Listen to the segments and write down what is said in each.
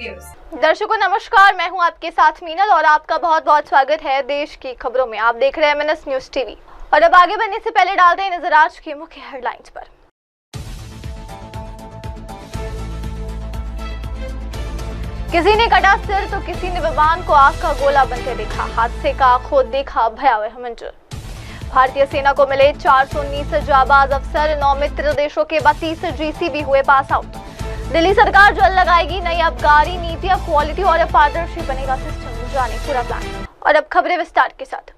Viewers. दर्शकों नमस्कार, मैं हूं आपके साथ मीनल और आपका बहुत बहुत स्वागत है देश की खबरों में। आप देख रहे हैं MNS न्यूज टीवी और अब आगे बढ़ने से पहले डालते हैं नजर आज की मुख्य हेडलाइंस पर। किसी ने कटा सिर तो किसी ने विमान को आग का गोला बनते देखा। हादसे का खुद देखा भयावह मंजर। भारतीय सेना को मिले 419 जाबाज अफसर। 9 मित्र देशों के 32 GCB हुए पास आउट। दिल्ली सरकार जल्द लगाएगी नई आबकारी नीति। अब क्वालिटी और पारदर्शी बनेगा सिस्टम, जाने पूरा प्लान। और अब खबरें विस्तार के साथ।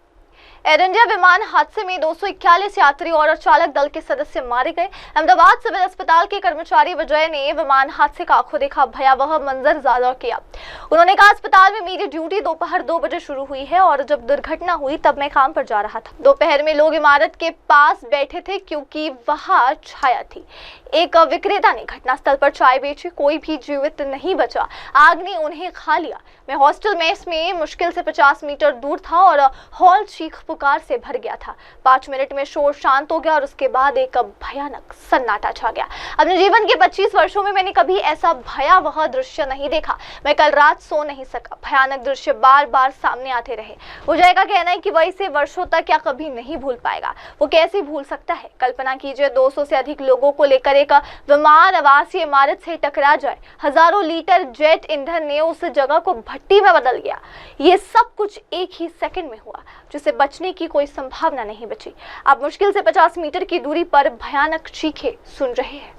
एयर इंडिया विमान हादसे में 241 यात्री और चालक दल के सदस्य मारे गए। अहमदाबाद सिविल अस्पताल के कर्मचारी विजय ने विमान हादसे का आंखों देखा भयावह मंजर जाहिर किया। उन्होंने कहा, अस्पताल में मेरी ड्यूटी दोपहर 2 बजे शुरू हुई है और जब दुर्घटना हुई तब मैं काम पर जा रहा था। दोपहर में लोग इमारत के पास बैठे थे क्योंकि वहां छाया थी। एक विक्रेता ने घटनास्थल पर चाय बेची, कोई भी जीवित नहीं बचा। आग ने उन्हें खा लिया। मैं हॉस्टल मेस में मुश्किल से 50 मीटर दूर था और हॉल चीख पुकार से भर गया था। 5 मिनट में शोर शांत हो गया और उसके बाद एक भयानक सन्नाटा छा गया। अपने जीवन के 25 वर्षों में मैंने कभी ऐसा भयावह दृश्य नहीं देखा। मैं कल रात सो नहीं सका। भयानक दृश्य बार बार सामने आते रहे। विजय का कहना है कि वह इसे वर्षों तक या कभी नहीं भूल पाएगा। वो कैसे भूल सकता है? कल्पना कीजिए, 200 से अधिक लोगों को लेकर एक विमान आवासीय इमारत से टकरा जाए। हजारों लीटर जेट ईंधन ने उस जगह को भट्टी में बदल दिया। ये सब कुछ एक ही सेकंड में हुआ, जिसे बचने की कोई संभावना नहीं बची। आप मुश्किल से 50 मीटर की दूरी पर भयानक चीखें सुन रहे हैं।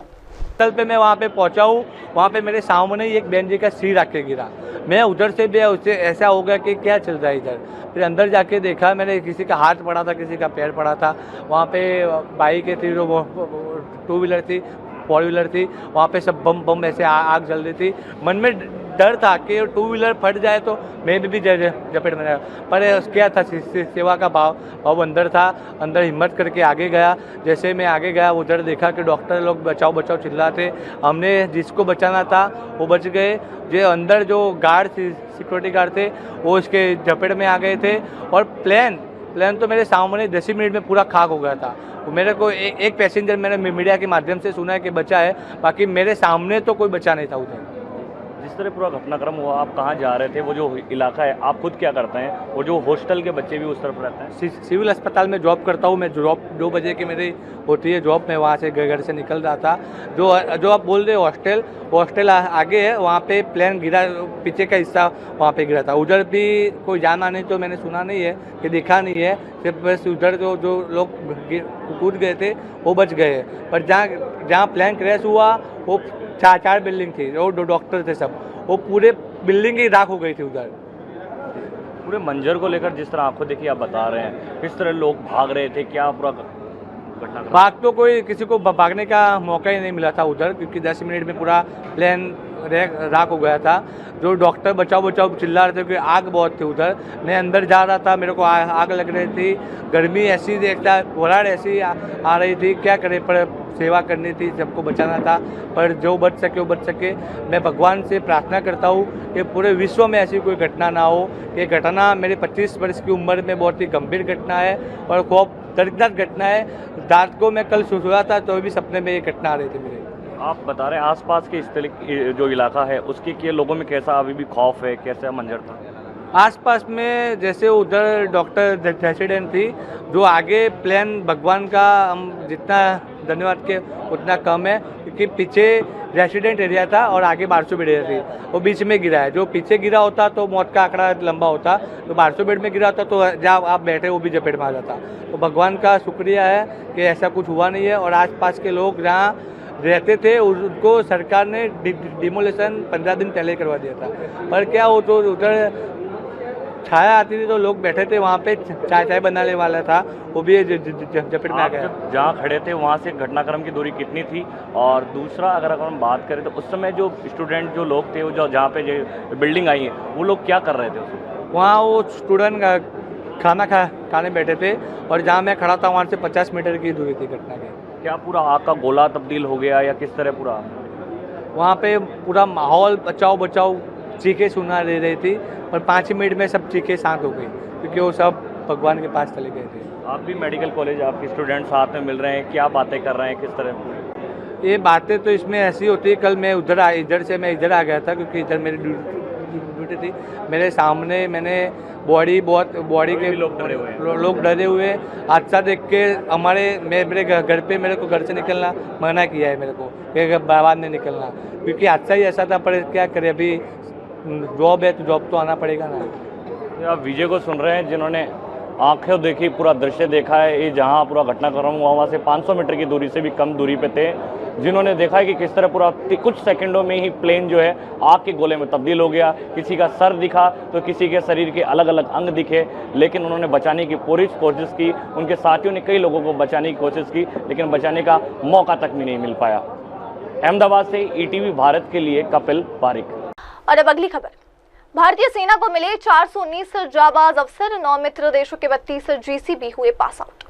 कल पे मैं वहाँ पे पहुँचा हूँ, वहाँ पे मेरे सामने ही एक बहन जी का सिर रख के गिरा। मैं उधर से भी उससे ऐसा हो गया कि क्या चल रहा है इधर। फिर अंदर जाके देखा, मैंने किसी का हाथ पड़ा था, किसी का पैर पड़ा था। वहाँ पे बाइक थी, वो 2 व्हीलर थी, 4 व्हीलर थी। वहाँ पे सब बम ऐसे आग जल रही थी। मन में डर था कि 2 व्हीलर फट जाए तो मैं भी जपेट में। पर क्या था, सेवा का भाव अंदर था। अंदर हिम्मत करके आगे गया। जैसे मैं आगे गया, उधर देखा कि डॉक्टर लोग बचाओ बचाओ चिल्लाते। हमने जिसको बचाना था वो बच गए। जो अंदर जो गार्ड सिक्योरिटी गार्ड थे वो इसके जपेट में आ गए थे। और प्लेन तो मेरे सामने 10 मिनट में पूरा खाक हो गया था। मेरे को एक पैसेंजर मैंने मीडिया के माध्यम से सुना है कि बचा है, बाकी मेरे सामने तो कोई बचा नहीं था उधर। जिस तरह पूरा घटनाक्रम हुआ, आप कहाँ जा रहे थे, वो जो इलाका है, आप खुद क्या करते हैं, और जो हॉस्टल के बच्चे भी उस तरफ रहते हैं? सिविल अस्पताल में जॉब करता हूँ मैं। जॉब 2 बजे की मेरी होती है जॉब। मैं वहाँ से घर से निकल रहा था। जो आप बोल रहे हॉस्टल आगे है, वहाँ पे प्लेन गिरा, पीछे का हिस्सा वहाँ पे गिरा था। उधर भी कोई जाना नहीं तो मैंने सुना नहीं है कि देखा नहीं है। सिर्फ बस उधर जो लोग कूद गए थे वो बच गए। पर जहाँ प्लेन क्रैश हुआ वो 4 बिल्डिंग थी, वो 2 डॉक्टर थे सब, वो पूरे बिल्डिंग ही राख हो गई थी उधर। पूरे मंजर को लेकर जिस तरह आंखों देखिए आप बता रहे हैं, किस तरह लोग भाग रहे थे, क्या पूरा घटनाक्रम? भाग तो कोई किसी को भागने का मौका ही नहीं मिला था उधर, क्योंकि 10 मिनट में पूरा प्लेन राख हो गया था। जो डॉक्टर बचाओ बचाओ चिल्ला रहे थे कि आग बहुत थी उधर। मैं अंदर जा रहा था, मेरे को आग लग रही थी। गर्मी ऐसी देखता, घबराहट ऐसी आ रही थी। क्या करे, पर सेवा करनी थी, सबको बचाना था। पर जो बच सके वो बच सके। मैं भगवान से प्रार्थना करता हूँ कि पूरे विश्व में ऐसी कोई घटना ना हो। ये घटना मेरी 25 वर्ष की उम्र में बहुत ही गंभीर घटना है और खूब दर्दनाक घटना है। रात को मैं कल सोया था तो भी सपने में ये घटना आ रही थी मेरे। आप बता रहे हैं आसपास के जो इलाका है उसके लोगों में कैसा अभी भी खौफ है, कैसा मंजर था? आसपास में जैसे उधर डॉक्टर रेसिडेंट थी, जो आगे प्लेन भगवान का हम जितना धन्यवाद के उतना कम है, क्योंकि पीछे रेसिडेंट एरिया था और आगे 1200 बेड एरिया थी। वो बीच में गिरा है। जो पीछे गिरा होता तो मौत का आंकड़ा लंबा होता, तो 1200 बेड में गिरा होता तो जहाँ आप बैठे वो भी जपेट में आ जाता। तो भगवान का शुक्रिया है कि ऐसा कुछ हुआ नहीं है। और आसपास के लोग जहाँ रहते थे उनको सरकार ने डिमोलेशन 15 दिन पहले करवा दिया था। पर क्या हो, तो उधर छाया आती थी तो लोग बैठे थे वहाँ पे, चाय बनाने वाला था, वो भी जपेट में आ गया। जहाँ खड़े थे वहाँ से घटनाक्रम की दूरी कितनी थी? और दूसरा, अगर हम बात करें तो उस समय जो स्टूडेंट जो लोग थे, वो जो जहाँ पे जो बिल्डिंग आई है, वो लोग क्या कर रहे थे वहाँ? वो स्टूडेंट खाना खाने बैठे थे और जहाँ मैं खड़ा था वहाँ से 50 मीटर की दूरी थी घटना के। क्या पूरा आग का गोला तब्दील हो गया या किस तरह पूरा? वहाँ पे पूरा माहौल बचाओ बचाओ चीखें सुना दे रही थी, पर 5 मिनट में सब चीखें शांत हो गई, क्योंकि वो सब भगवान के पास चले गए थे। आप भी मेडिकल कॉलेज, आपके स्टूडेंट साथ में मिल रहे हैं, क्या बातें कर रहे हैं, किस तरह? ये बातें तो इसमें ऐसी होती है। कल मैं इधर से मैं इधर आ गया था क्योंकि इधर मेरी ड्यूटी थी। मेरे सामने मैंने बॉडी के लोग डरे हुए हैं। लोग डरे हुए हादसा देख के मेरे घर पे मेरे को घर से निकलना मना किया है मेरे को कि बाद में निकलना, क्योंकि हादसा ही ऐसा था। पर क्या करें, अभी जॉब है तो जॉब तो आना पड़ेगा ना। आप विजय को सुन रहे हैं जिन्होंने आंखें देखी, पूरा दृश्य देखा है। ये जहां पूरा घटनाक्रम हुआ वहाँ से 500 मीटर की दूरी से भी कम दूरी पे थे, जिन्होंने देखा है कि किस तरह पूरा कुछ सेकंडों में ही प्लेन जो है आग के गोले में तब्दील हो गया। किसी का सर दिखा तो किसी के शरीर के अलग अलग अंग दिखे, लेकिन उन्होंने बचाने की पूरी कोशिश की। उनके साथियों ने कई लोगों को बचाने की कोशिश की, लेकिन बचाने का मौका तक भी नहीं मिल पाया। अहमदाबाद से ईटीवी भारत के लिए कपिल पारिक। और अब अगली खबर। भारतीय सेना को मिले 419 जाबाज अफसर, 9 मित्र देशों के 32 जीसीबी हुए पास आउट।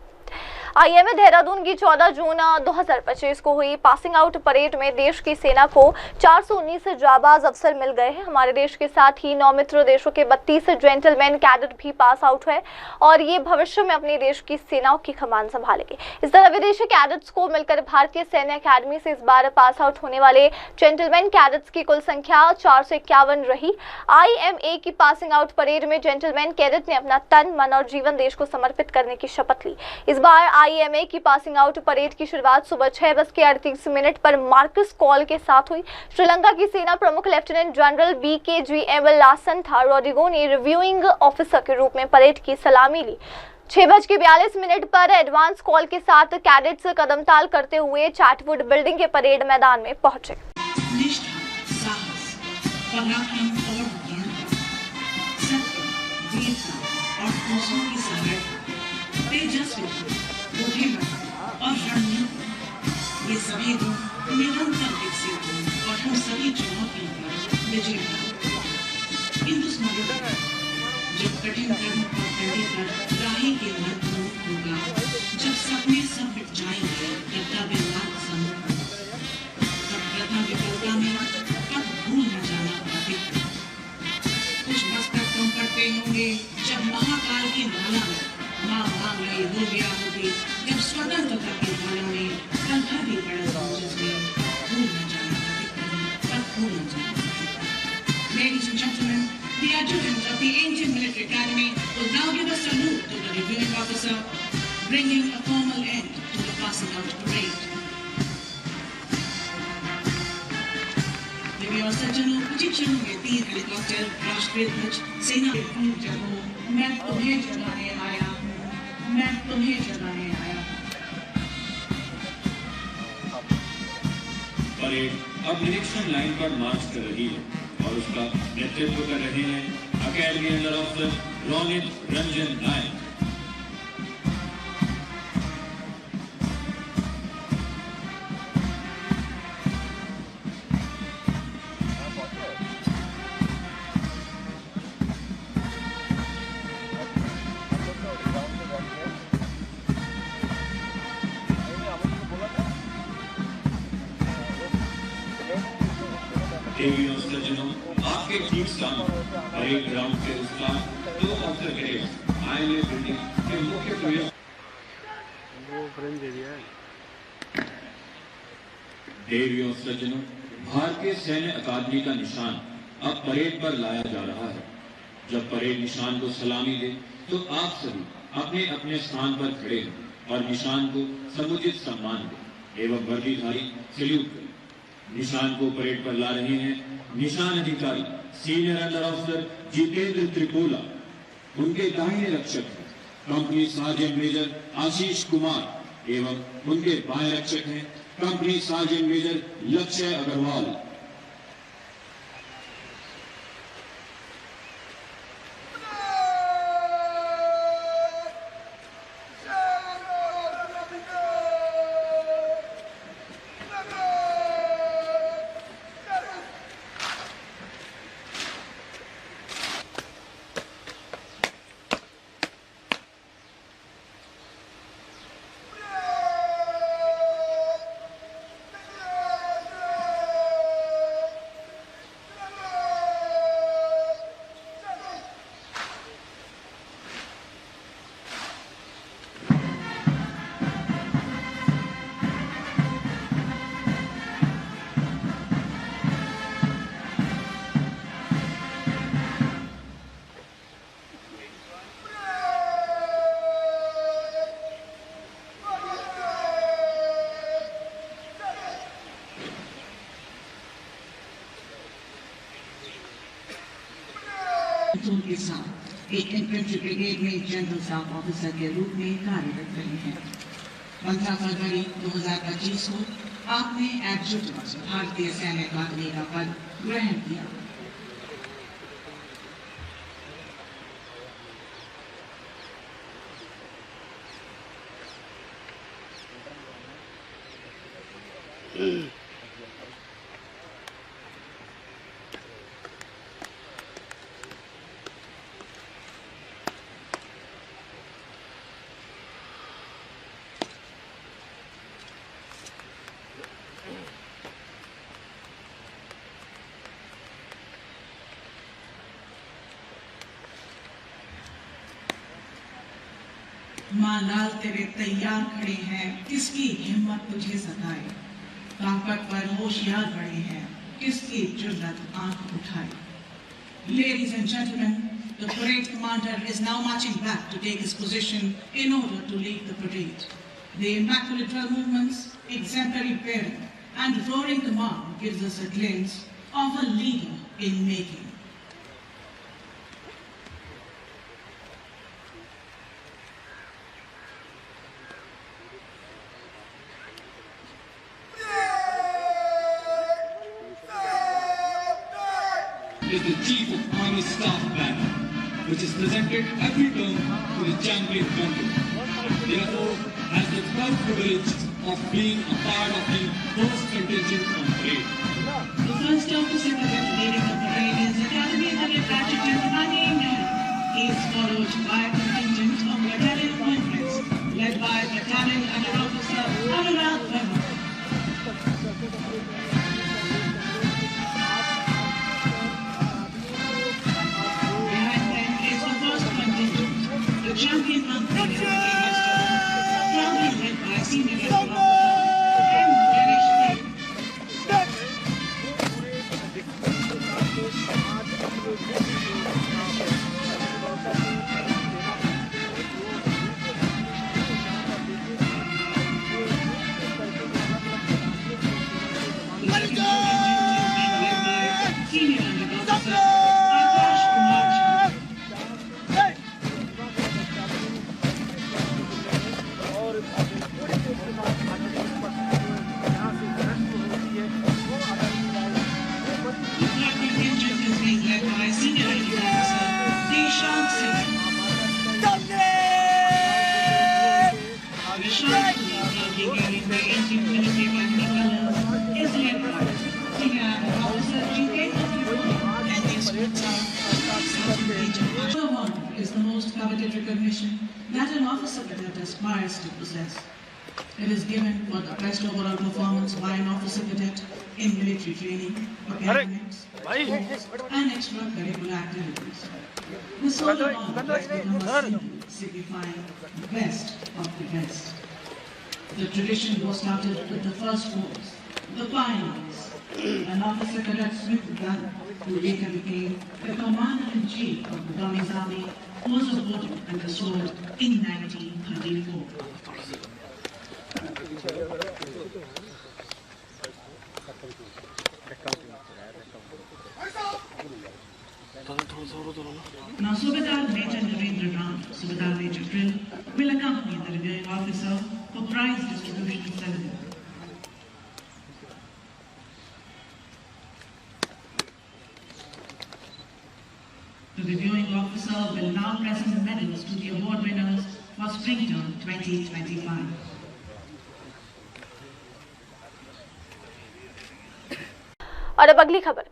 आईएमए देहरादून की 14 जून 2025 को हुई पासिंग आउट परेड में देश की सेना को 419 जाबाज अफसर मिल गए हैं। हमारे देश के साथ ही 9 मित्र देशों के 32 जेंटलमैन कैडेट भी पास आउट हुए और ये भविष्य में अपने देश की सेनाओं की कमान संभालेंगे। इस तरह विदेशी कैडेट्स को मिलकर भारतीय सैन्य अकादमी से इस बार पास आउट होने वाले जेंटलमैन कैडेट्स की कुल संख्या 451 रही। आईएमए की पासिंग आउट परेड में जेंटलमैन कैडेट ने अपना तन, मन और जीवन देश को समर्पित करने की शपथ ली। इस बार आईएमए की पासिंग आउट परेड की शुरुआत सुबह 6:38 पर मार्कस कॉल के साथ हुई। श्रीलंका की सेना प्रमुख लेफ्टिनेंट जनरल BKGM लासंथा रोड्रिगो ने रिव्यूइंग ऑफिसर के रूप में परेड की सलामी ली। 6:42 पर एडवांस कॉल के साथ कैडेट्स कदमताल करते हुए चैटवुड बिल्डिंग के परेड मैदान में पहुंचे। ये सभी गुण निरंतर विकसित हों और हम सभी चुनौतियों पर विजय प्राप्त। इन दुश्मनों जब कठिन कर्म और कंडी पर राही के मार्ग प्रमुख होगा, जब सपने सब मिट जाएंगे, कर्तव्य मार्ग सम्मुख होगा, तब प्रथम विफलता में कब भूल न जाना पड़ेगा। कुछ मस्तक कम पड़ते होंगे जब महाकाल की माला में माँ मांग रही हो गया होगी, जब स्वतंत्रता की माला में कंधा भी पड़ा जिसमें भूल न जाना कब भूल न जाना। Ladies and gentlemen, the adjutant of the Indian Military Academy will now give a salute to the reviewing officer, bringing a formal end to the passing out parade. देवी और सज्जनों, कुछ ही क्षणों में 3 हेलीकॉप्टर राष्ट्रीय ध्वज सेना के पूर्ण जगहों, मैं तुम्हें जगाने आया हूँ, मैं तुम्हें जगाने आया हूँ। परेड अब निरीक्षण लाइन पर मार्च कर रही है और उसका नेतृत्व कर रहे हैं academy under officer Ronit Ranjan Nayak. देवी और सज्जनों, आपके ठीक सामने परेड ग्राउंड के उस पार 2 अफसर कैडेट्स आईएमए बिल्डिंग के मुख्य प्रवेश देवी और सज्जनों, भारतीय सैन्य अकादमी का निशान अब परेड पर लाया जा रहा है। जब परेड निशान को सलामी दे तो आप सभी अपने अपने स्थान पर खड़े हों और निशान को समुचित सम्मान दें एवं वर्दीधारी सैल्यूट करें। निशान को परेड पर ला रहे हैं निशान अधिकारी सीनियर अंडर ऑफिसर जितेंद्र त्रिपोला। उनके दाहिने रक्षक हैं company sergeant major Ashish Kumar एवं उनके बाएं रक्षक हैं कंपनी सार्जेंट मेजर लक्ष्य अग्रवाल। पिस्तौल के साथ एक इन्फेंट्री ब्रिगेड में जनरल स्टाफ ऑफिसर के रूप में कार्यरत रहे हैं। 15 फरवरी 2025 को आपने एडजुटेंट भारतीय सैन्य अकादमी का पद ग्रहण किया। माँ लाल तेरे तैयार खड़े हैं, किसकी हिम्मत तुझे सताए। ताकत पर होशियार बड़े हैं, किसकी जुर्रत आंख उठाए। Ladies and gentlemen, the parade commander is now marching back to take his position in order to lead the parade. The immaculate drill movements, exemplary bearing, and roaring command gives us a glimpse of a leader in making. Is the Chief of Army Staff banner, which is presented every term to the champion country. Therefore, has the proud privilege of being a part of the first contingent on parade. The first officer leading the parade is Academy Cadet Adjutant Hani Mehra. He is followed by a contingent of battalion appointments, led by Battalion Under Officer Anurag Verma. The champion company proudly led by Senior General Officer M. Ganesh Singh. The second contingent is being led by Senior Under Officer Akash Kumar Jha. Is the most coveted recognition that an officer cadet aspires to possess. It is given for the best overall performance by an officer cadet in military training, academics, sports, and extracurricular activities. The solar honor has become a symbol signifying the best of the best. The tradition was started with the first force, the pioneers, an officer cadet Smith Gunn, who later became the commander-in-chief of the Burmese army, was awarded and restored in 1934. Now, Subedar Major Narendra Ram, Subedar Major Drill, will accompany the reviewing officer for prize distribution ceremony. The reviewing officer will now present medals to the award winners for Spring Term 2025. और अब अगली खबर।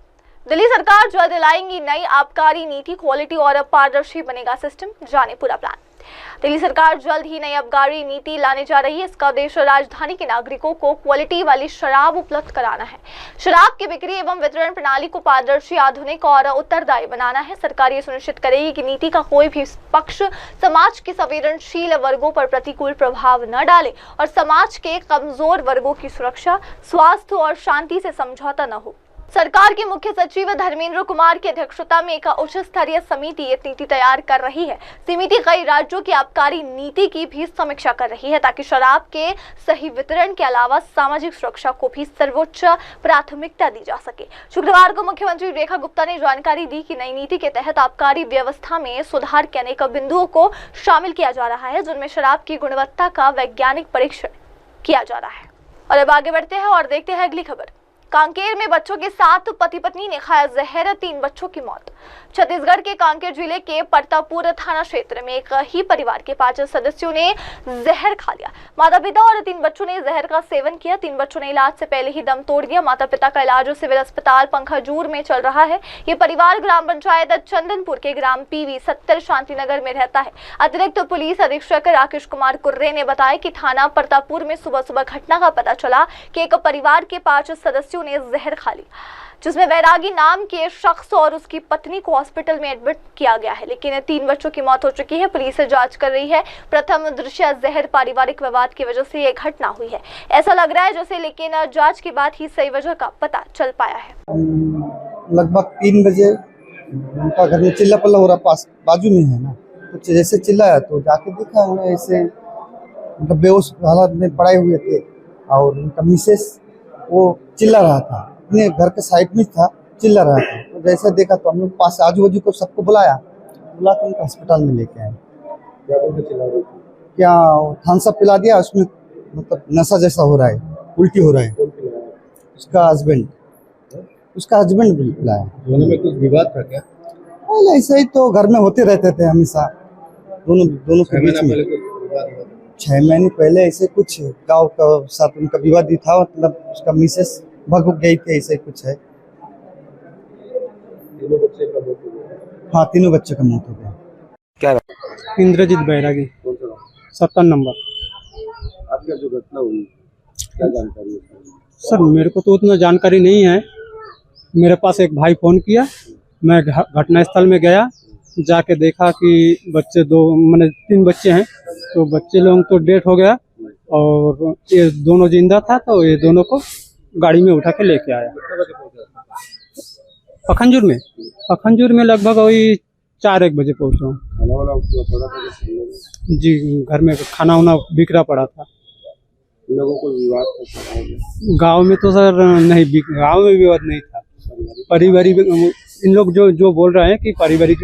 दिल्ली सरकार जल्द लाएंगी नई आबकारी नीति, quality और पारदर्शी बनेगा सिस्टम, जाने पूरा प्लान। दिल्ली सरकार जल्द ही नई आबकारी नीति लाने जा रही है। इसका उद्देश्य राजधानी के नागरिकों को क्वालिटी वाली शराब उपलब्ध कराना है। शराब की बिक्री एवं वितरण प्रणाली को पारदर्शी, आधुनिक और उत्तरदायी बनाना है। सरकार ये सुनिश्चित करेगी कि नीति का कोई भी पक्ष समाज के संवेदनशील वर्गों पर प्रतिकूल प्रभाव न डाले और समाज के कमजोर वर्गों की सुरक्षा, स्वास्थ्य और शांति से समझौता न हो। सरकार के मुख्य सचिव धर्मेंद्र कुमार की अध्यक्षता में एक उच्च स्तरीय समिति ये नीति तैयार कर रही है। समिति कई राज्यों की आबकारी नीति की भी समीक्षा कर रही है ताकि शराब के सही वितरण के अलावा सामाजिक सुरक्षा को भी सर्वोच्च प्राथमिकता दी जा सके। शुक्रवार को मुख्यमंत्री रेखा गुप्ता ने जानकारी दी कि नई नीति के तहत आबकारी व्यवस्था में सुधार के अनेक बिंदुओं को शामिल किया जा रहा है, जिनमें शराब की गुणवत्ता का वैज्ञानिक परीक्षण किया जा रहा है। और अब आगे बढ़ते हैं और देखते हैं अगली खबर। कांकेर में बच्चों के साथ पति पत्नी ने खाया जहर, 3 बच्चों की मौत। छत्तीसगढ़ के कांकेर जिले के परतापुर थाना क्षेत्र में एक ही परिवार के 5 सदस्यों ने जहर खा लिया। माता पिता और 3 बच्चों ने जहर का सेवन किया। 3 बच्चों ने इलाज से पहले ही दम तोड़ दिया। माता पिता का इलाज सिविल अस्पताल पंखाजूर में चल रहा है। ये परिवार ग्राम पंचायत चंदनपुर के ग्राम PV 70 शांतिनगर में रहता है। अतिरिक्त पुलिस अधीक्षक राकेश कुमार कुर्रे ने बताया कि थाना परतापुर में सुबह सुबह घटना का पता चला कि एक परिवार के 5 सदस्यों ने जहर खा ली, जिसमें वैरागी नाम के शख्स और उसकी पत्नी को हॉस्पिटल में एडमिट किया गया है, लेकिन 3 बच्चों की मौत हो चुकी है। पुलिस जांच कर रही है। प्रथम दृश्य जहर पारिवारिक विवाद की वजह से ये घटना हुई है, ऐसा लग रहा है जैसे, लेकिन जांच के बाद ही सही वजह का पता चल पाया है। लगभग 3 बजे उनका घर में चिल्ला पल्ला हो रहा, पास बाजू में है ना, तो जैसे चिल्लाया तो जाके देखा उन्हें ऐसे मतलब बेहोश हालत में पड़े हुए थे और उनका मिसेस वो चिल्ला रहा था, अपने घर के साइड में था, चिल्ला रहा था। तो जैसे देखा तो हम लोग पास आजू बाजू को सबको बुला के उनको अस्पताल में लेके आए। क्या थम्स अप पिला दिया, उसमें मतलब नशा जैसा हो रहा है, उल्टी हो रहा है। उसका हस्बैंड पिलाया। दोनों में कुछ विवाद था क्या? पहले ऐसे ही तो घर में होते रहते थे हमेशा, दोनों के बीच में। 6 महीने पहले ऐसे कुछ गाँव का साथ उनका विवाद ही था, मतलब उसका मिसेस भग गई थी, ऐसे कुछ है। हाँ, 3 बच्चे का मौत हो गया। क्या इंद्रजीत बैरागी, 70 नंबर। आपका जो घटना हुई क्या जानकारी है? सर मेरे को तो उतना जानकारी नहीं है। मेरे पास एक भाई फोन किया, मैं घटनास्थल में गया, जाके देखा कि बच्चे 3 बच्चे हैं, तो बच्चे लोग तो डेथ हो गया और ये दोनों जिंदा था, तो ये दोनों को गाड़ी में उठा के लेके आया। पखनजूर में लगभग वही 4-1 बजे पहुंचा। खाना वाला थोड़ा सा जी, घर में खाना वाना बिखरा पड़ा था। इन लोगों को विवाद था गांव में तो सर नहीं, गांव में विवाद नहीं था। पारिवारिक इन लोग जो बोल रहे हैं कि पारिवारिक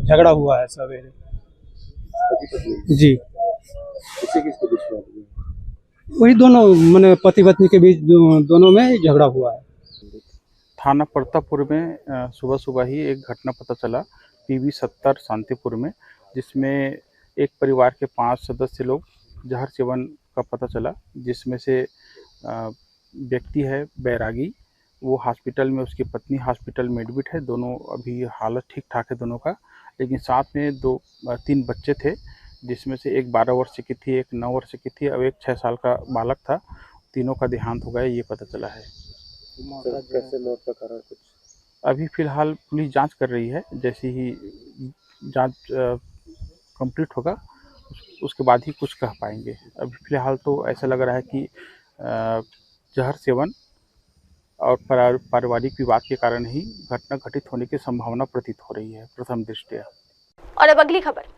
झगड़ा हुआ है सवेरे। जी, किसके बीच में? वही दोनों मैंने पति पत्नी के बीच दोनों में झगड़ा हुआ है। थाना परतापुर में सुबह सुबह ही एक घटना पता चला PV 70 शांतिपुर में, जिसमें एक परिवार के 5 सदस्य लोग जहर सेवन का पता चला, जिसमें से व्यक्ति है बैरागी, वो हॉस्पिटल में, उसकी पत्नी हॉस्पिटल में एडमिट है। दोनों अभी हालत ठीक ठाक है दोनों का, लेकिन साथ में 3 बच्चे थे, जिसमें से एक 12 वर्ष की थी, एक 9 वर्ष की थी और एक 6 साल का बालक था। तीनों का देहांत हो गया, ये पता चला है। कैसे मौत का कारण कुछ अभी फिलहाल पुलिस जांच कर रही है, जैसे ही जांच कंप्लीट होगा उसके बाद ही कुछ कह पाएंगे। अभी फिलहाल तो ऐसा लग रहा है कि जहर सेवन और पारिवारिक विवाद के कारण ही घटना घटित होने की संभावना प्रतीत हो रही है प्रथम दृष्टया। और अब अगली खबर।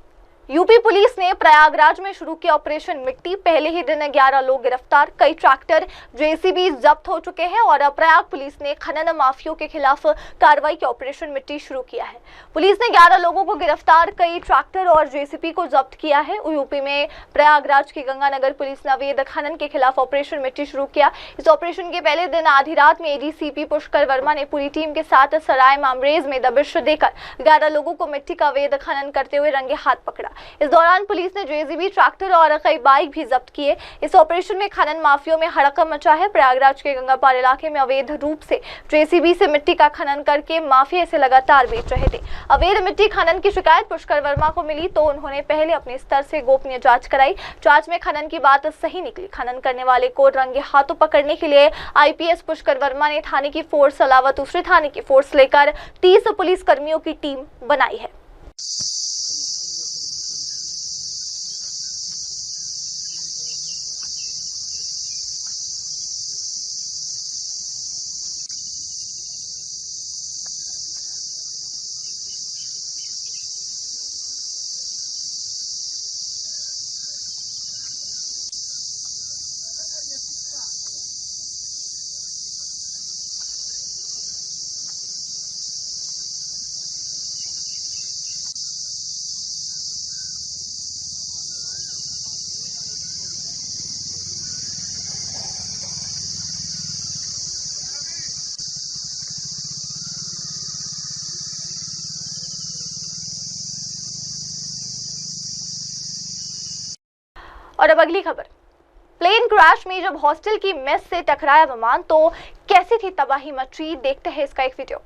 यूपी पुलिस ने प्रयागराज में शुरू किया ऑपरेशन मिट्टी। पहले ही दिन 11 लोग गिरफ्तार, कई ट्रैक्टर JCB जब्त हो चुके हैं और प्रयाग पुलिस ने खनन माफियों के खिलाफ कार्रवाई की ऑपरेशन मिट्टी शुरू किया है। पुलिस ने 11 लोगों को गिरफ्तार, कई ट्रैक्टर और JCB को जब्त किया है। यूपी में प्रयागराज की गंगानगर पुलिस ने अवैध खनन के खिलाफ ऑपरेशन मिट्टी शुरू किया। इस ऑपरेशन के पहले दिन आधी रात में ADCP पुष्कर वर्मा ने पूरी टीम के साथ सराय मामरेज में दबिश देकर 11 लोगों को मिट्टी का अवैध खनन करते हुए रंगे हाथ पकड़ा। इस दौरान पुलिस ने JCB, ट्रैक्टर और कई बाइक भी जब्त किए। इस ऑपरेशन में खनन माफियों में हड़कंप मचा है। प्रयागराज के गंगापार इलाके में अवैध रूप से JCB से मिट्टी का खनन करके माफिया इसे लगातार बेच रहे थे। अवैध मिट्टी खनन की शिकायत पुष्कर वर्मा को मिली तो उन्होंने पहले अपने स्तर से गोपनीय जांच कराई। जांच में खनन की बात सही निकली। खनन करने वाले को रंगे हाथों पकड़ने के लिए IPS पुष्कर वर्मा ने थाने की फोर्स अलावा दूसरे थाने की फोर्स लेकर 30 पुलिस कर्मियों की टीम बनाई है। अब अगली खबर। प्लेन क्रैश में जब हॉस्टल की मेस से टकराया विमान तो कैसी थी तबाही मची, देखते हैं इसका एक वीडियो।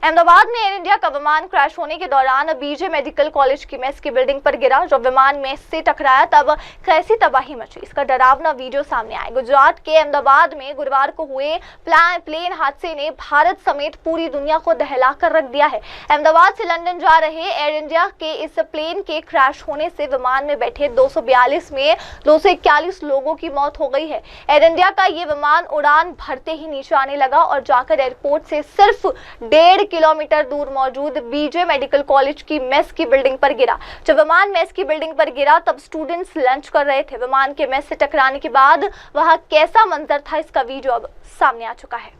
अहमदाबाद में एयर इंडिया का विमान क्रैश होने के दौरान बीजे मेडिकल कॉलेज की मेस की बिल्डिंग पर गिरा। जब विमान मेस से टकराया तब कैसी तबाही मची, इसका डरावना वीडियो सामने आया। गुजरात के अहमदाबाद में गुरुवार को हुए प्लेन हादसे ने भारत समेत पूरी दुनिया को दहला कर रख दिया है। अहमदाबाद से लंदन जा रहे एयर इंडिया के इस प्लेन के क्रैश होने से विमान में बैठे 242 में 241 लोगों की मौत हो गई है। एयर इंडिया का ये विमान उड़ान भरते ही नीचे आने लगा और जाकर एयरपोर्ट से सिर्फ 1.5 किलोमीटर दूर मौजूद बीजे मेडिकल कॉलेज की मेस की बिल्डिंग पर गिरा। जब विमान मेस की बिल्डिंग पर गिरा तब स्टूडेंट्स लंच कर रहे थे। विमान के मेस से टकराने के बाद वहां कैसा मंजर था, इसका वीडियो अब सामने आ चुका है।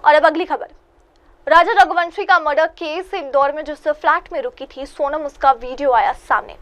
और अब अगली खबर। राजा रघुवंशी का मर्डर केस इंदौर में जिस फ्लैट में रुकी थी सोनम, उसका वीडियो आया सामने।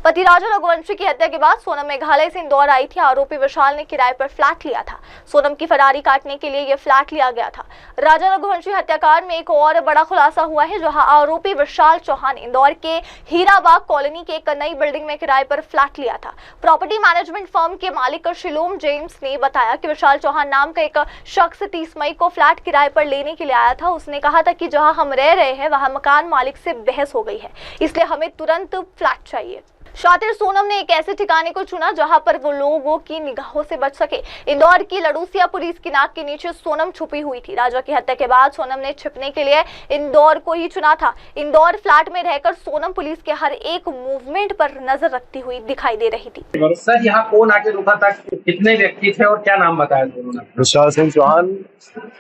पति राजा रघुवंशी की हत्या के बाद सोनम मेघालय से इंदौर आई थी। आरोपी विशाल ने किराए पर फ्लैट लिया था। सोनम की फरारी काटने के लिए यह फ्लैट लिया गया था। राजा रघुवंशी हत्याकांड में एक और बड़ा खुलासा हुआ है, जहां आरोपी विशाल चौहान इंदौर के हीराबाग कॉलोनी के एक नई बिल्डिंग में किराए पर फ्लैट लिया था। प्रॉपर्टी मैनेजमेंट फर्म के मालिक शिलोम जेम्स ने बताया कि विशाल चौहान नाम का एक शख्स 30 मई को फ्लैट किराए पर लेने के लिए आया था। उसने कहा था कि जहां हम रह रहे हैं वहां मकान मालिक से बहस हो गई है, इसलिए हमें तुरंत फ्लैट चाहिए। शातिर सोनम ने एक ऐसे ठिकाने को चुना जहां पर वो लोगों की निगाहों से बच सके। इंदौर की लड़ूसिया पुलिस की नाक के नीचे सोनम छुपी हुई थी। राजा की हत्या के बाद सोनम ने छिपने के लिए इंदौर को ही चुना था। इंदौर फ्लैट में रहकर सोनम पुलिस के हर एक मूवमेंट पर नजर रखती हुई दिखाई दे रही थी। सर, यहाँ कौन आके रुका था, कितने व्यक्ति थे और क्या नाम बताया उन्होंने? विशाल सिंह चौहान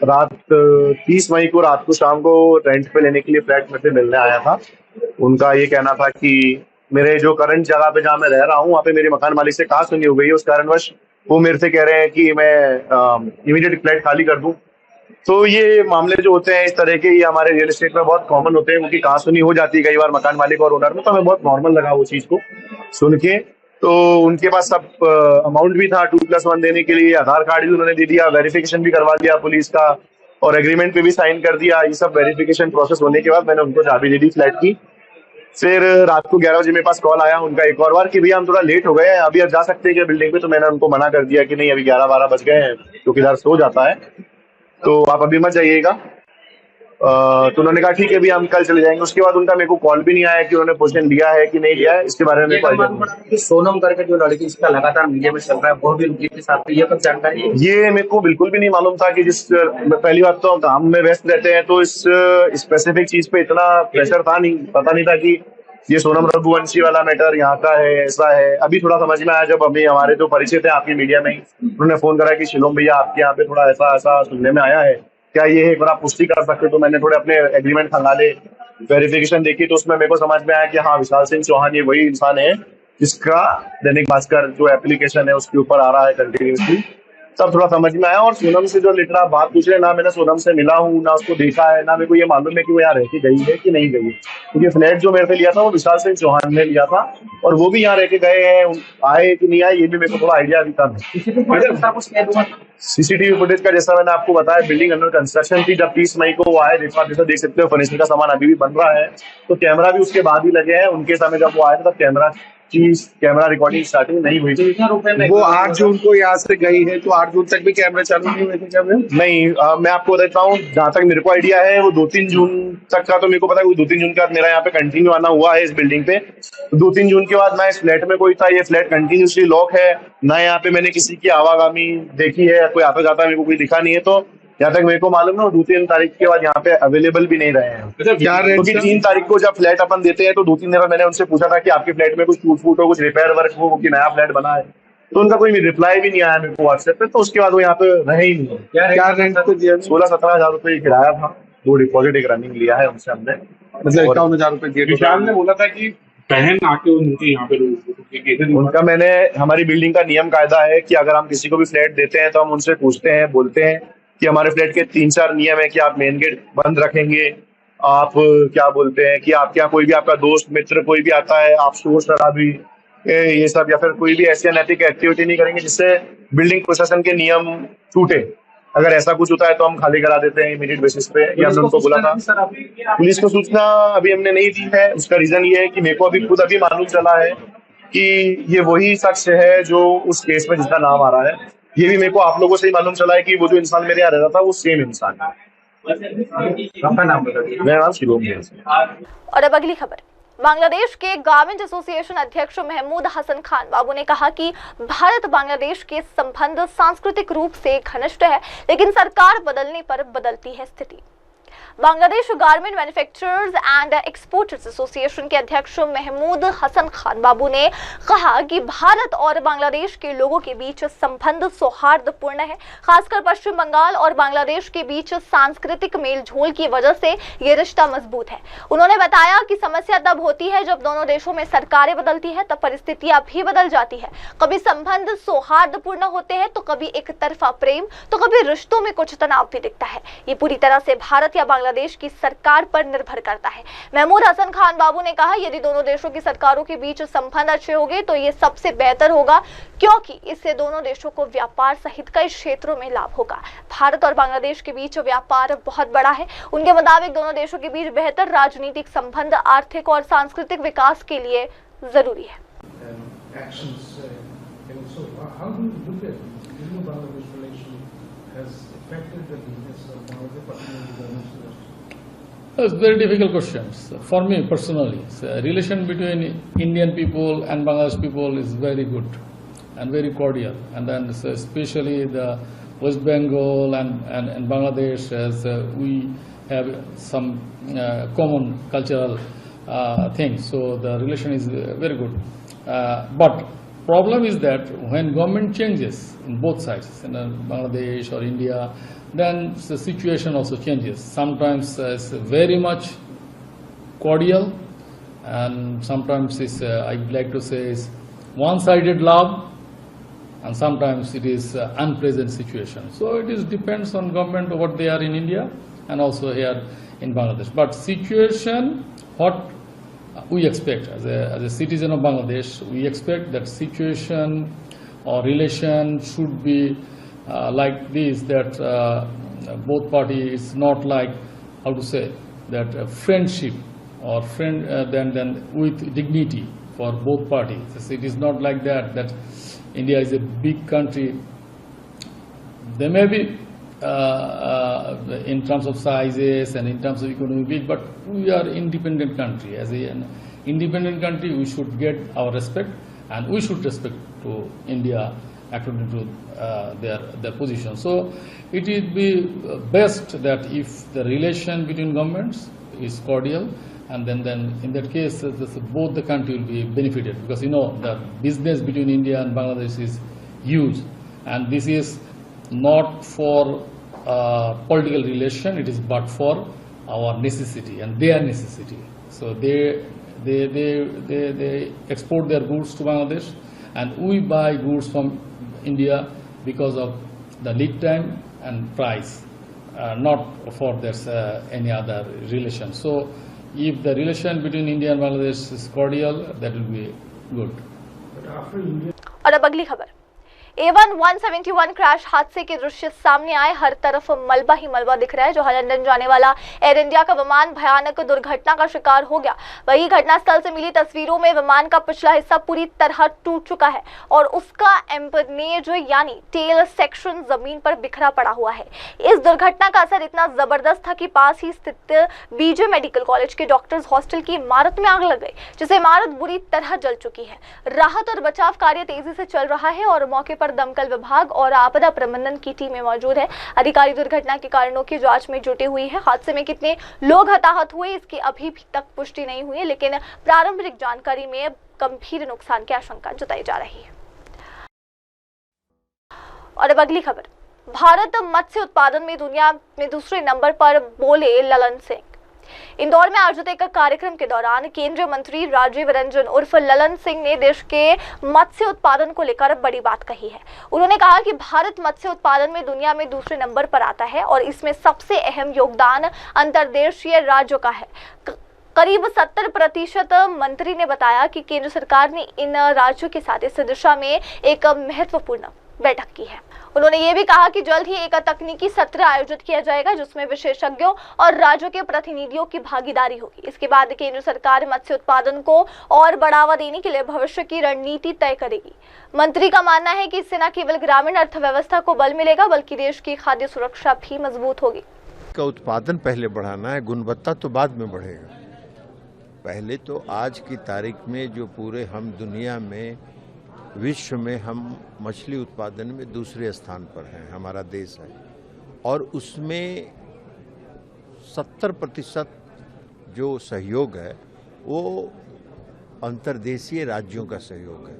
रात 30 मई को रात को शाम को रेंट पे लेने के लिए फ्लैट में से मिलने आया था। उनका ये कहना था कि मेरे जो करंट जगह पे जहाँ मैं रह रहा हूँ वहाँ पे मेरे मकान मालिक से कहा सुनी हो गई है, उस कारणवश वो मेरे से कह रहे हैं कि मैं इमीडिएट फ्लैट खाली कर दूं। तो ये मामले जो होते हैं इस तरह के, ये हमारे रियल एस्टेट में बहुत कॉमन होते हैं, उनकी कहा सुनी हो जाती है कई बार मकान मालिक और ओनर में। तो हमें बहुत नॉर्मल लगा वो चीज को सुन के। तो उनके पास सब अमाउंट भी था 2+1 देने के लिए, आधार कार्ड भी उन्होंने दे दिया, वेरिफिकेशन भी करवा दिया पुलिस का और एग्रीमेंट पे भी साइन कर दिया। ये सब वेरिफिकेशन प्रोसेस होने के बाद मैंने उनको चाबी दे दी फ्लैट की। फिर रात को 11 बजे मेरे पास कॉल आया उनका एक और बार कि भैया हम थोड़ा लेट हो गए हैं, अभी आप जा सकते हैं क्या बिल्डिंग पे? तो मैंने उनको मना कर दिया कि नहीं, अभी 11-12 बज गए हैं, चौकीदार सो जाता है, तो आप अभी मत जाइएगा। तो उन्होंने कहा ठीक है भैया हम कल चले जाएंगे। उसके बाद उनका मेरे को कॉल भी नहीं आया कि उन्होंने पोजीशन लिया है कि नहीं लिया है, इसके बारे में सोनम करके जो लड़की इसका लगातार मीडिया में चल रहा है वो भी उनके साथ, ये सब जानकारी है? ये मेरे को बिल्कुल भी नहीं मालूम था कि पहली बात तो काम में व्यस्त रहते हैं तो इस स्पेसिफिक चीज पे इतना प्रेशर था नहीं, पता नहीं था कि ये सोनम रघुवंशी वाला मैटर यहाँ का है, ऐसा है। अभी थोड़ा समझ में आया जब अभी हमारे जो परिचित है आपकी मीडिया में, उन्होंने फोन करा कि शिलोम भैया आपके यहाँ पे थोड़ा ऐसा ऐसा सुनने में आया है, क्या ये है, थोड़ा पुष्टि कर सकते? तो मैंने थोड़े अपने एग्रीमेंट खंगाले, वेरिफिकेशन देखी, तो उसमें मेरे को समझ में आया कि हाँ विशाल सिंह चौहान ये वही इंसान है जिसका दैनिक भास्कर जो एप्लीकेशन है उसके ऊपर आ रहा है कंटिन्यूसली। तब थोड़ा समझ में आया। और सोनम से जो लिटरा बात पूछ रहे, ना मैंने सोनम से मिला हूँ, ना उसको देखा है, ना मेरे को ये मालूम है कि वो यहाँ रह के गई है कि नहीं गई है, क्योंकि फ्लैट जो मेरे से लिया था वो विशाल सिंह चौहान ने लिया था और वो भी यहाँ रह के गए हैं, आए कि नहीं आए ये भी मेरे को थोड़ा आइडिया भी था। सीसीटीवी फुटेज का जैसा मैंने आपको बताया, बिल्डिंग अंडर कंस्ट्रक्शन थी जब 30 मई को वो आए, जैसा देख सकते हो फर्नीचर का सामान अभी भी बन रहा है, तो कैमरा भी उसके बाद ही लगे हैं। उनके समय जब वो आए थे तब कैमरा रिकॉर्डिंग स्टार्टिंग नहीं हुई थी। वो 8 जून को यहाँ से गई है, तो 8 जून तक भी कैमरे चालू नहीं हुए थे कैमरे? नहीं, मैं आपको बताता हूँ जहाँ तक मेरे को आइडिया है वो 2-3 जून तक का तो मेरे को पता है। 2-3 जून के बाद मेरा यहाँ पे कंटिन्यू आना हुआ है इस बिल्डिंग पे। 2-3 जून के बाद मैं इस फ्लैट में कोई था, ये फ्लैट कंटिन्यूसली लॉक है, ना यहाँ पे मैंने किसी की आवागमी देखी है, कोई आता जाता मेरे को कोई दिखा नहीं है। तो यहाँ तक मेरे को मालूम है 2-3 तारीख के बाद यहाँ पे अवेलेबल भी नहीं रहे हैं, क्योंकि 3 तारीख को जब फ्लैट अपन देते हैं तो 2-3 दिन मैंने उनसे पूछा था कि आपके फ्लैट में कुछ टूट फूट हो, कुछ रिपेयर वर्क हो, कि नया फ्लैट बना है, तो उनका कोई रिप्लाई भी नहीं आया मेरे को व्हाट्सएप पे। तो उसके बाद वो यहाँ पे रहे ही नहीं। क्या रेंट पे दिया? 16-17 हजार रुपये किराया था, 2 डिपॉजिट एक रनिंग लिया है उनसे हमने, मतलब 51,000 रुपये दिए। विशाल ने बोला था कि बहन आके उनके यहाँ पे उनका, मैंने हमारी बिल्डिंग का नियम कायदा है कि अगर हम किसी को भी फ्लैट देते हैं तो हम उनसे पूछते हैं, बोलते हैं कि हमारे फ्लैट के 3-4 नियम है कि आप मेन गेट बंद रखेंगे, आप क्या बोलते हैं कि आपके यहाँ कोई भी आपका दोस्त मित्र कोई भी आता है, आप शोर शराबी ये सब या फिर कोई भी ऐसी अनैतिक एक्टिविटी नहीं करेंगे जिससे बिल्डिंग प्रशासन के नियम टूटे। अगर ऐसा कुछ होता है तो हम खाली करा देते हैं इमीडिएट बेसिस पे। ये हमने उनको बोला था। पुलिस को सूचना अभी हमने नहीं दी है, उसका रीजन ये है कि मेरे को अभी खुद अभी मालूम चला है कि ये वही शख्स है जो उस केस में जिसका नाम आ रहा है। ये भी मेरे को आप लोगों से ही मालूम चला है कि वो जो इंसान मेरे यहाँ रहता था वो सेम इंसान है। मेरा नाम शिलोम है। और अब अगली खबर, बांग्लादेश के गार्मेंट एसोसिएशन अध्यक्ष महमूद हसन खान बाबू ने कहा कि भारत बांग्लादेश के संबंध सांस्कृतिक रूप से घनिष्ठ है, लेकिन सरकार बदलने पर बदलती है स्थिति। Bangladesh garment manufacturers and exporters association के अध्यक्ष महमूद हसन खान बाबू ने कहा कि भारत और बांग्लादेश के लोगों के बीच संबंध सौहार्दपूर्ण है। खासकर पश्चिम बंगाल और बांग्लादेश के बीच सांस्कृतिक मेलजोल की वजह से ये रिश्ता मजबूत है। उन्होंने बताया कि समस्या तब होती है जब दोनों देशों में सरकारें बदलती है, तब परिस्थितियां भी बदल जाती है। कभी संबंध सौहार्दपूर्ण होते हैं तो कभी एक तरफा प्रेम, तो कभी रिश्तों में कुछ तनाव भी दिखता है। ये पूरी तरह से भारत या बांग्लादेश की सरकार पर निर्भर करता है। महमूद हसन खान बाबू ने कहा, यदि दोनों देशों की सरकारों के बीच संबंध अच्छे होंगे तो ये सबसे बेहतर होगा, क्योंकि इससे दोनों देशों को व्यापार सहित कई क्षेत्रों में लाभ होगा। भारत और बांग्लादेश के बीच व्यापार बहुत बड़ा है। उनके मुताबिक दोनों देशों के बीच बेहतर राजनीतिक संबंध आर्थिक और सांस्कृतिक विकास के लिए जरूरी है। It's very difficult questions. For me personally, the relation between Indian people and Bangladesh people is very good and very cordial. And then especially the West Bengal and Bangladesh, as we have some common cultural things. So the relation is very good. But problem is that when government changes in both sides, in Bangladesh or India, then the situation also changes. Sometimes it's very much cordial, and sometimes it's, I'd like to say, is one-sided love, and sometimes it is unpleasant situation. So it is depends on government what they are in India and also here in Bangladesh. But situation, what we expect as a citizen of Bangladesh, we expect that situation or relation should be like this, that both parties not like, how to say, that friendship or then with dignity for both parties. It is not like that India is a big country. They may be in terms of sizes and in terms of economy big, but we are independent country. As an independent country, we should get our respect, and we should respect to India according to their position. So it would be best that if the relation between governments is cordial, and then in that case both the country will be benefited, because you know the business between India and Bangladesh is huge, and this is not for political relation, it is but for our necessity and their necessity. So they export their goods to Bangladesh, and we buy goods from India because of the lead time and price, not for this any other relation. So if the relation between India and Bangladesh is cordial, that will be good. और अब अगली खबर, A1 171 crash हादसे के दृश्य सामने आए। हर तरफ मलबा ही मलबा दिख रहा है। जो लंदन जाने वाला एयर इंडिया का विमान भयानक दुर्घटना का शिकार हो गया। वही घटनास्थल से मिली तस्वीरों में विमान का पिछला हिस्सा पूरी तरह टूट चुका है और उसका एम्पनेज यानी टेल सेक्शन जमीन पर बिखरा पड़ा हुआ है। इस दुर्घटना का असर इतना जबरदस्त था कि पास ही स्थित बीजे मेडिकल कॉलेज के डॉक्टर्स हॉस्टल की इमारत में आग लग गई, जिससे इमारत बुरी तरह जल चुकी है। राहत और बचाव कार्य तेजी से चल रहा है और मौके पर दमकल विभाग और आपदा प्रबंधन की टीमें मौजूद है। अधिकारी दुर्घटना के कारणों की जांच में जुटे हुई है। हादसे में कितने लोग हताहत हुए इसकी अभी तक पुष्टि नहीं हुई है, लेकिन प्रारंभिक जानकारी में गंभीर नुकसान की आशंका जताई जा रही है। और अब अगली खबर, भारत मत्स्य उत्पादन में दुनिया में दूसरे नंबर पर बोले ललन सिंह। इंदौर में आयोजित एक कार्यक्रम के दौरान केंद्रीय मंत्री राजीव रंजन उर्फ ललन सिंह ने देश के मत्स्य उत्पादन को लेकर बड़ी बात कही है। उन्होंने कहा कि भारत मत्स्य उत्पादन में दुनिया में दूसरे नंबर पर आता है और इसमें सबसे अहम योगदान अंतर्देशीय राज्यों का है। करीब 70%। मंत्री ने बताया कि केंद्र सरकार ने इन राज्यों के साथ इस दिशा में एक महत्वपूर्ण बैठक की है। उन्होंने ये भी कहा कि जल्द ही एक तकनीकी सत्र आयोजित किया जाएगा जिसमें विशेषज्ञों और राज्यों के प्रतिनिधियों की भागीदारी होगी। इसके बाद केंद्र सरकार मत्स्य उत्पादन को और बढ़ावा देने के लिए भविष्य की रणनीति तय करेगी। मंत्री का मानना है कि इससे न केवल ग्रामीण अर्थव्यवस्था को बल मिलेगा बल्कि देश की खाद्य सुरक्षा भी मजबूत होगी। का उत्पादन पहले बढ़ाना है, गुणवत्ता तो बाद में बढ़ेगा। पहले तो आज की तारीख में जो पूरे हम दुनिया में विश्व में हम मछली उत्पादन में दूसरे स्थान पर हैं, हमारा देश है, और उसमें 70% जो सहयोग है वो अंतर्देशीय राज्यों का सहयोग है।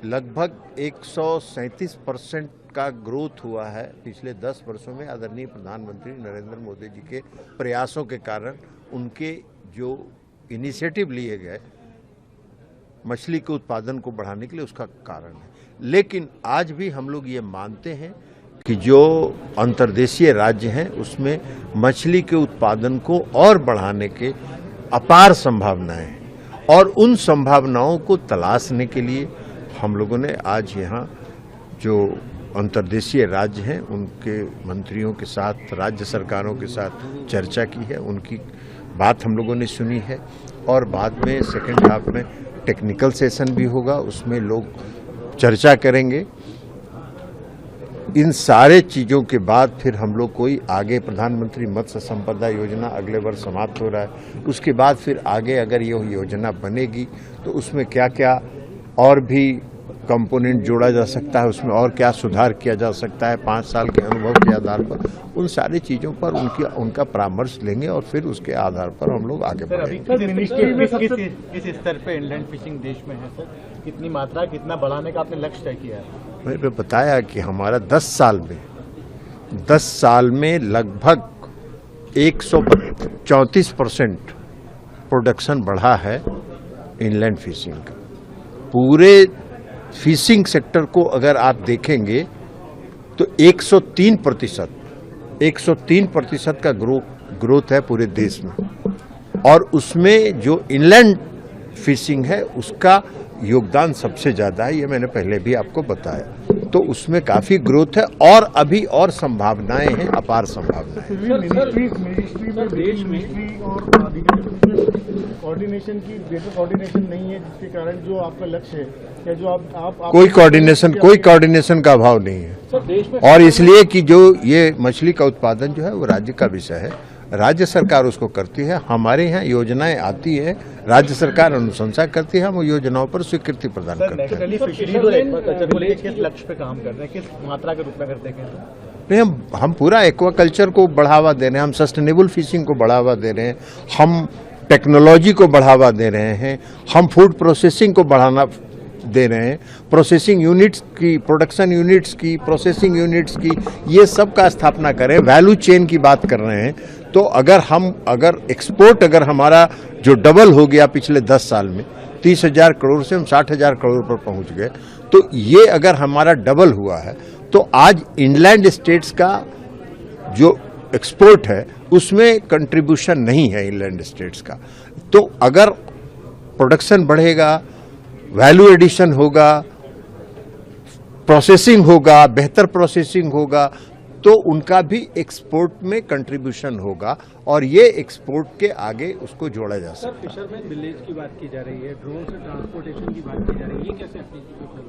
लगभग 137% का ग्रोथ हुआ है पिछले 10 वर्षों में आदरणीय प्रधानमंत्री नरेंद्र मोदी जी के प्रयासों के कारण। उनके जो इनिशिएटिव लिए गए मछली के उत्पादन को बढ़ाने के लिए, उसका कारण है। लेकिन आज भी हम लोग ये मानते हैं कि जो अंतर्देशीय राज्य हैं उसमें मछली के उत्पादन को और बढ़ाने के अपार संभावनाएं हैं, और उन संभावनाओं को तलाशने के लिए हम लोगों ने आज यहाँ जो अंतर्देशीय राज्य हैं उनके मंत्रियों के साथ, राज्य सरकारों के साथ चर्चा की है। उनकी बात हम लोगों ने सुनी है, और बाद में सेकेंड हाफ में टेक्निकल सेशन भी होगा, उसमें लोग चर्चा करेंगे। इन सारे चीज़ों के बाद फिर हम लोग कोई आगे प्रधानमंत्री मत्स्य संपदा योजना अगले वर्ष समाप्त हो रहा है, उसके बाद फिर आगे अगर ये योजना बनेगी तो उसमें क्या क्या और भी कंपोनेंट जोड़ा जा सकता है, उसमें और क्या सुधार किया जा सकता है 5 साल के अनुभव के आधार पर, उन सारी चीज़ों पर उनका परामर्श लेंगे और फिर उसके आधार पर हम लोग आगे बढ़ेंगे। किस स्तर पे इनलैंड फिशिंग देश में है सर? कितनी मात्रा कितना बढ़ाने का आपने लक्ष्य तय किया है? मैंने बताया कि हमारा 10 साल में लगभग 134% प्रोडक्शन बढ़ा है इनलैंड फिशिंग का। पूरे फिशिंग सेक्टर को अगर आप देखेंगे तो 103% का ग्रोथ है पूरे देश में, और उसमें जो इनलैंड फिशिंग है उसका योगदान सबसे ज़्यादा है, ये मैंने पहले भी आपको बताया। तो उसमें काफ़ी ग्रोथ है और अभी और संभावनाएं हैं, अपार संभावनाएं। मिनिस्ट्री में देश मिनिस्ट्री और कोऑर्डिनेशन की बेहतर कोऑर्डिनेशन नहीं है, जिसके कारण जो आपका लक्ष्य है या जो आप कोई कोऑर्डिनेशन का अभाव नहीं है। और इसलिए कि जो ये मछली का उत्पादन जो है वो राज्य का विषय है, राज्य सरकार उसको करती है। हमारे यहाँ योजनाएं आती है, राज्य सरकार अनुशंसा करती है, हम योजनाओं पर स्वीकृति प्रदान करते हैं। किस लक्ष्य पे काम कर रहे हैं, किस मात्रा के रूप में करते हैं? नहीं, हम पूरा एक्वाकल्चर को बढ़ावा दे रहे हैं, हम सस्टेनेबल फिशिंग को बढ़ावा दे रहे हैं, हम टेक्नोलॉजी को बढ़ावा दे रहे हैं, हम फूड प्रोसेसिंग को बढ़ाना दे रहे हैं, प्रोसेसिंग यूनिट्स की, प्रोडक्शन यूनिट्स की, प्रोसेसिंग यूनिट्स की, ये सब का स्थापना करें, वैल्यू चेन की बात कर रहे हैं। तो अगर एक्सपोर्ट अगर हमारा जो डबल हो गया पिछले 10 साल में, 30,000 करोड़ से हम 60,000 करोड़ पर पहुंच गए, तो ये अगर हमारा डबल हुआ है तो आज इनलैंड स्टेट्स का जो एक्सपोर्ट है उसमें कंट्रीब्यूशन नहीं है इनलैंड स्टेट्स का। तो अगर प्रोडक्शन बढ़ेगा, वैल्यू एडिशन होगा, प्रोसेसिंग होगा, बेहतर प्रोसेसिंग होगा, तो उनका भी एक्सपोर्ट में कंट्रीब्यूशन होगा और ये एक्सपोर्ट के आगे उसको जोड़ा जा सकता है। फिशरमैन विलेज की बात की जा रही है, ड्रोन से ट्रांसपोर्टेशन की बात की जा रही है, ये कैसे एप्लीकेबल है?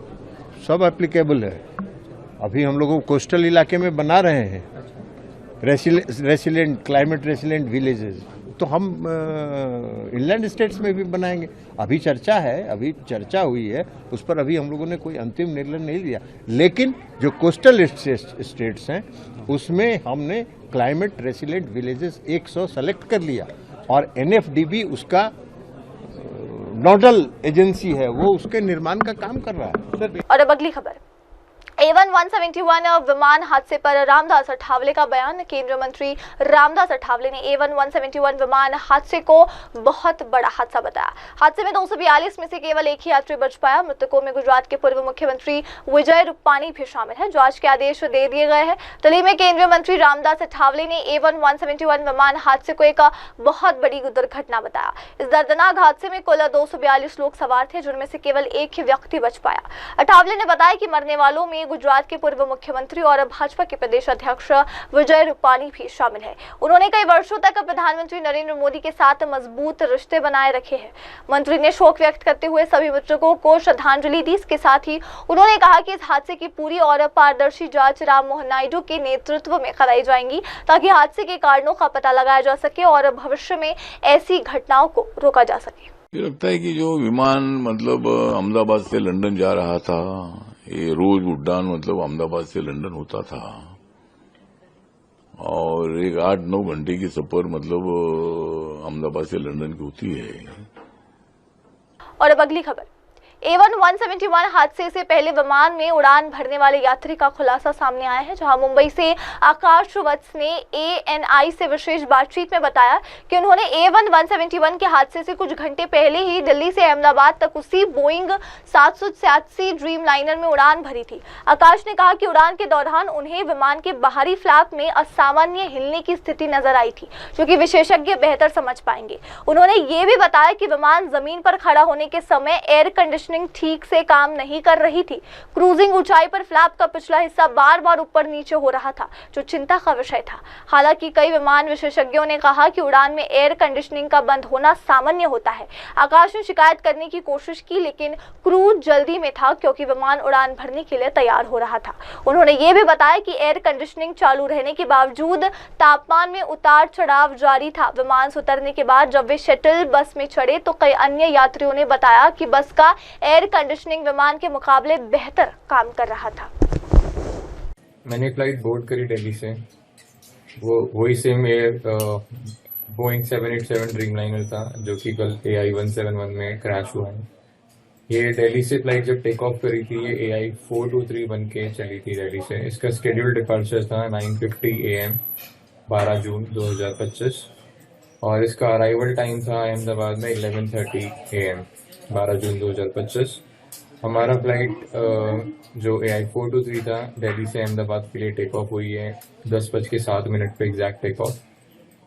सब एप्लीकेबल है। अभी हम लोग कोस्टल इलाके में बना रहे हैं रेसिलेंट, क्लाइमेट रेसिलेंट विलेजेस, तो हम इनलैंड स्टेट्स में भी बनाएंगे। अभी चर्चा हुई है, उस पर अभी हम लोगों ने कोई अंतिम निर्णय नहीं लिया, लेकिन जो कोस्टल स्टेट्स हैं उसमें हमने क्लाइमेट रेसिलेंट विलेजेस 100 सेलेक्ट कर लिया और NFDB उसका नोडल एजेंसी है, वो उसके निर्माण का काम कर रहा है। और अब अगली खबर, A1-171 विमान हादसे पर रामदास अठावले का बयान। केंद्रीय मंत्री रामदास अठावले ने A1-171 विमान हादसे को बहुत बड़ा हादसा बताया। हादसे में 242 में से केवल एक ही यात्री बच पाया। मृतकों में गुजरात के पूर्व मुख्यमंत्री विजय रूपाणी भी शामिल है। जांच के आदेश दे दिए गए हैं। दिल्ली में केंद्रीय मंत्री रामदास अठावले ने A1-171 विमान हादसे को एक बहुत बड़ी दुर्घटना बताया। इस दर्दनाक हादसे में कुल 242 लोग सवार थे, जिनमें से केवल एक ही व्यक्ति बच पाया। अठावले ने बताया कि मरने वालों में गुजरात के पूर्व मुख्यमंत्री और भाजपा के प्रदेश अध्यक्ष विजय रूपाणी भी शामिल है। उन्होंने कई वर्षों तक प्रधानमंत्री नरेंद्र मोदी के साथ मजबूत रिश्ते बनाए रखे हैं। मंत्री ने शोक व्यक्त करते हुए सभी मृतकों को श्रद्धांजलि दी। इसके साथ ही उन्होंने कहा कि इस हादसे की पूरी और पारदर्शी जांच राम मोहन नायडू के नेतृत्व में कराई जाएगी, ताकि हादसे के कारणों का पता लगाया जा सके और भविष्य में ऐसी घटनाओं को रोका जा सके। मुझे लगता है कि जो विमान मतलब अहमदाबाद से लंदन जा रहा था, ये रोज उड़ान मतलब अहमदाबाद से लंदन होता था और एक 8-9 घंटे की सफर मतलब अहमदाबाद से लंदन की होती है। और अब अगली खबर, A1-171 हादसे से पहले विमान में उड़ान भरने वाले यात्री का खुलासा सामने आया है, जहां मुंबई से आकाश वत्स ने ANI से विशेष बातचीत में बताया कि उन्होंने A1-171 के हादसे से कुछ घंटे पहले ही दिल्ली से अहमदाबाद तक उसी बोइंग 787 ड्रीम लाइनर में उड़ान भरी थी। आकाश ने कहा कि उड़ान के दौरान उन्हें विमान के बाहरी फ्लैप में असामान्य हिलने की स्थिति नजर आई थी, जो कि विशेषज्ञ बेहतर समझ पाएंगे। उन्होंने ये भी बताया कि विमान जमीन पर खड़ा होने के समय एयर कंडीशनिंग कंडीशनिंग ठीक से काम नहीं कर रही थी। क्रूजिंग ऊंचाई पर फ्लैप का पिछला हिस्सा बार बार ऊपर नीचे हो रहा था, जो चिंता का विषय था। हालांकि कई विमान विशेषज्ञों ने कहा कि उड़ान में एयर कंडीशनिंग का बंद होना सामान्य होता है। आकाश ने शिकायत करने की कोशिश की, लेकिन क्रू जल्दी में था क्योंकि विमान उड़ान भरने के लिए तैयार हो रहा था। उन्होंने ये भी बताया कि एयर कंडीशनिंग चालू रहने के बावजूद तापमान में उतार चढ़ाव जारी था। विमान से उतरने के बाद जब वे शटल बस में चढ़े तो कई अन्य यात्रियों ने बताया कि बस का एयर कंडीशनिंग विमान के मुकाबले बेहतर काम कर रहा था। मैंने फ्लाइट बोर्ड करी दिल्ली से, वही सेम एयर बोइंग 787 ड्रीमलाइनर था जो कि कल AI 171 में क्रैश हुआ है। ये दिल्ली से फ्लाइट जब टेक ऑफ करी थी ये AI 423 बन के चली थी दिल्ली से। इसका शेड्यूल डिपार्चर था 9:50 AM 12 जून 2025 और इसका अराइवल टाइम था अहमदाबाद में 11:30 AM 12 जून 2025। हमारा फ्लाइट जो AI 423 था दिल्ली से अहमदाबाद के लिए टेक ऑफ हुई है 10:07 पे एग्जैक्ट टेक ऑफ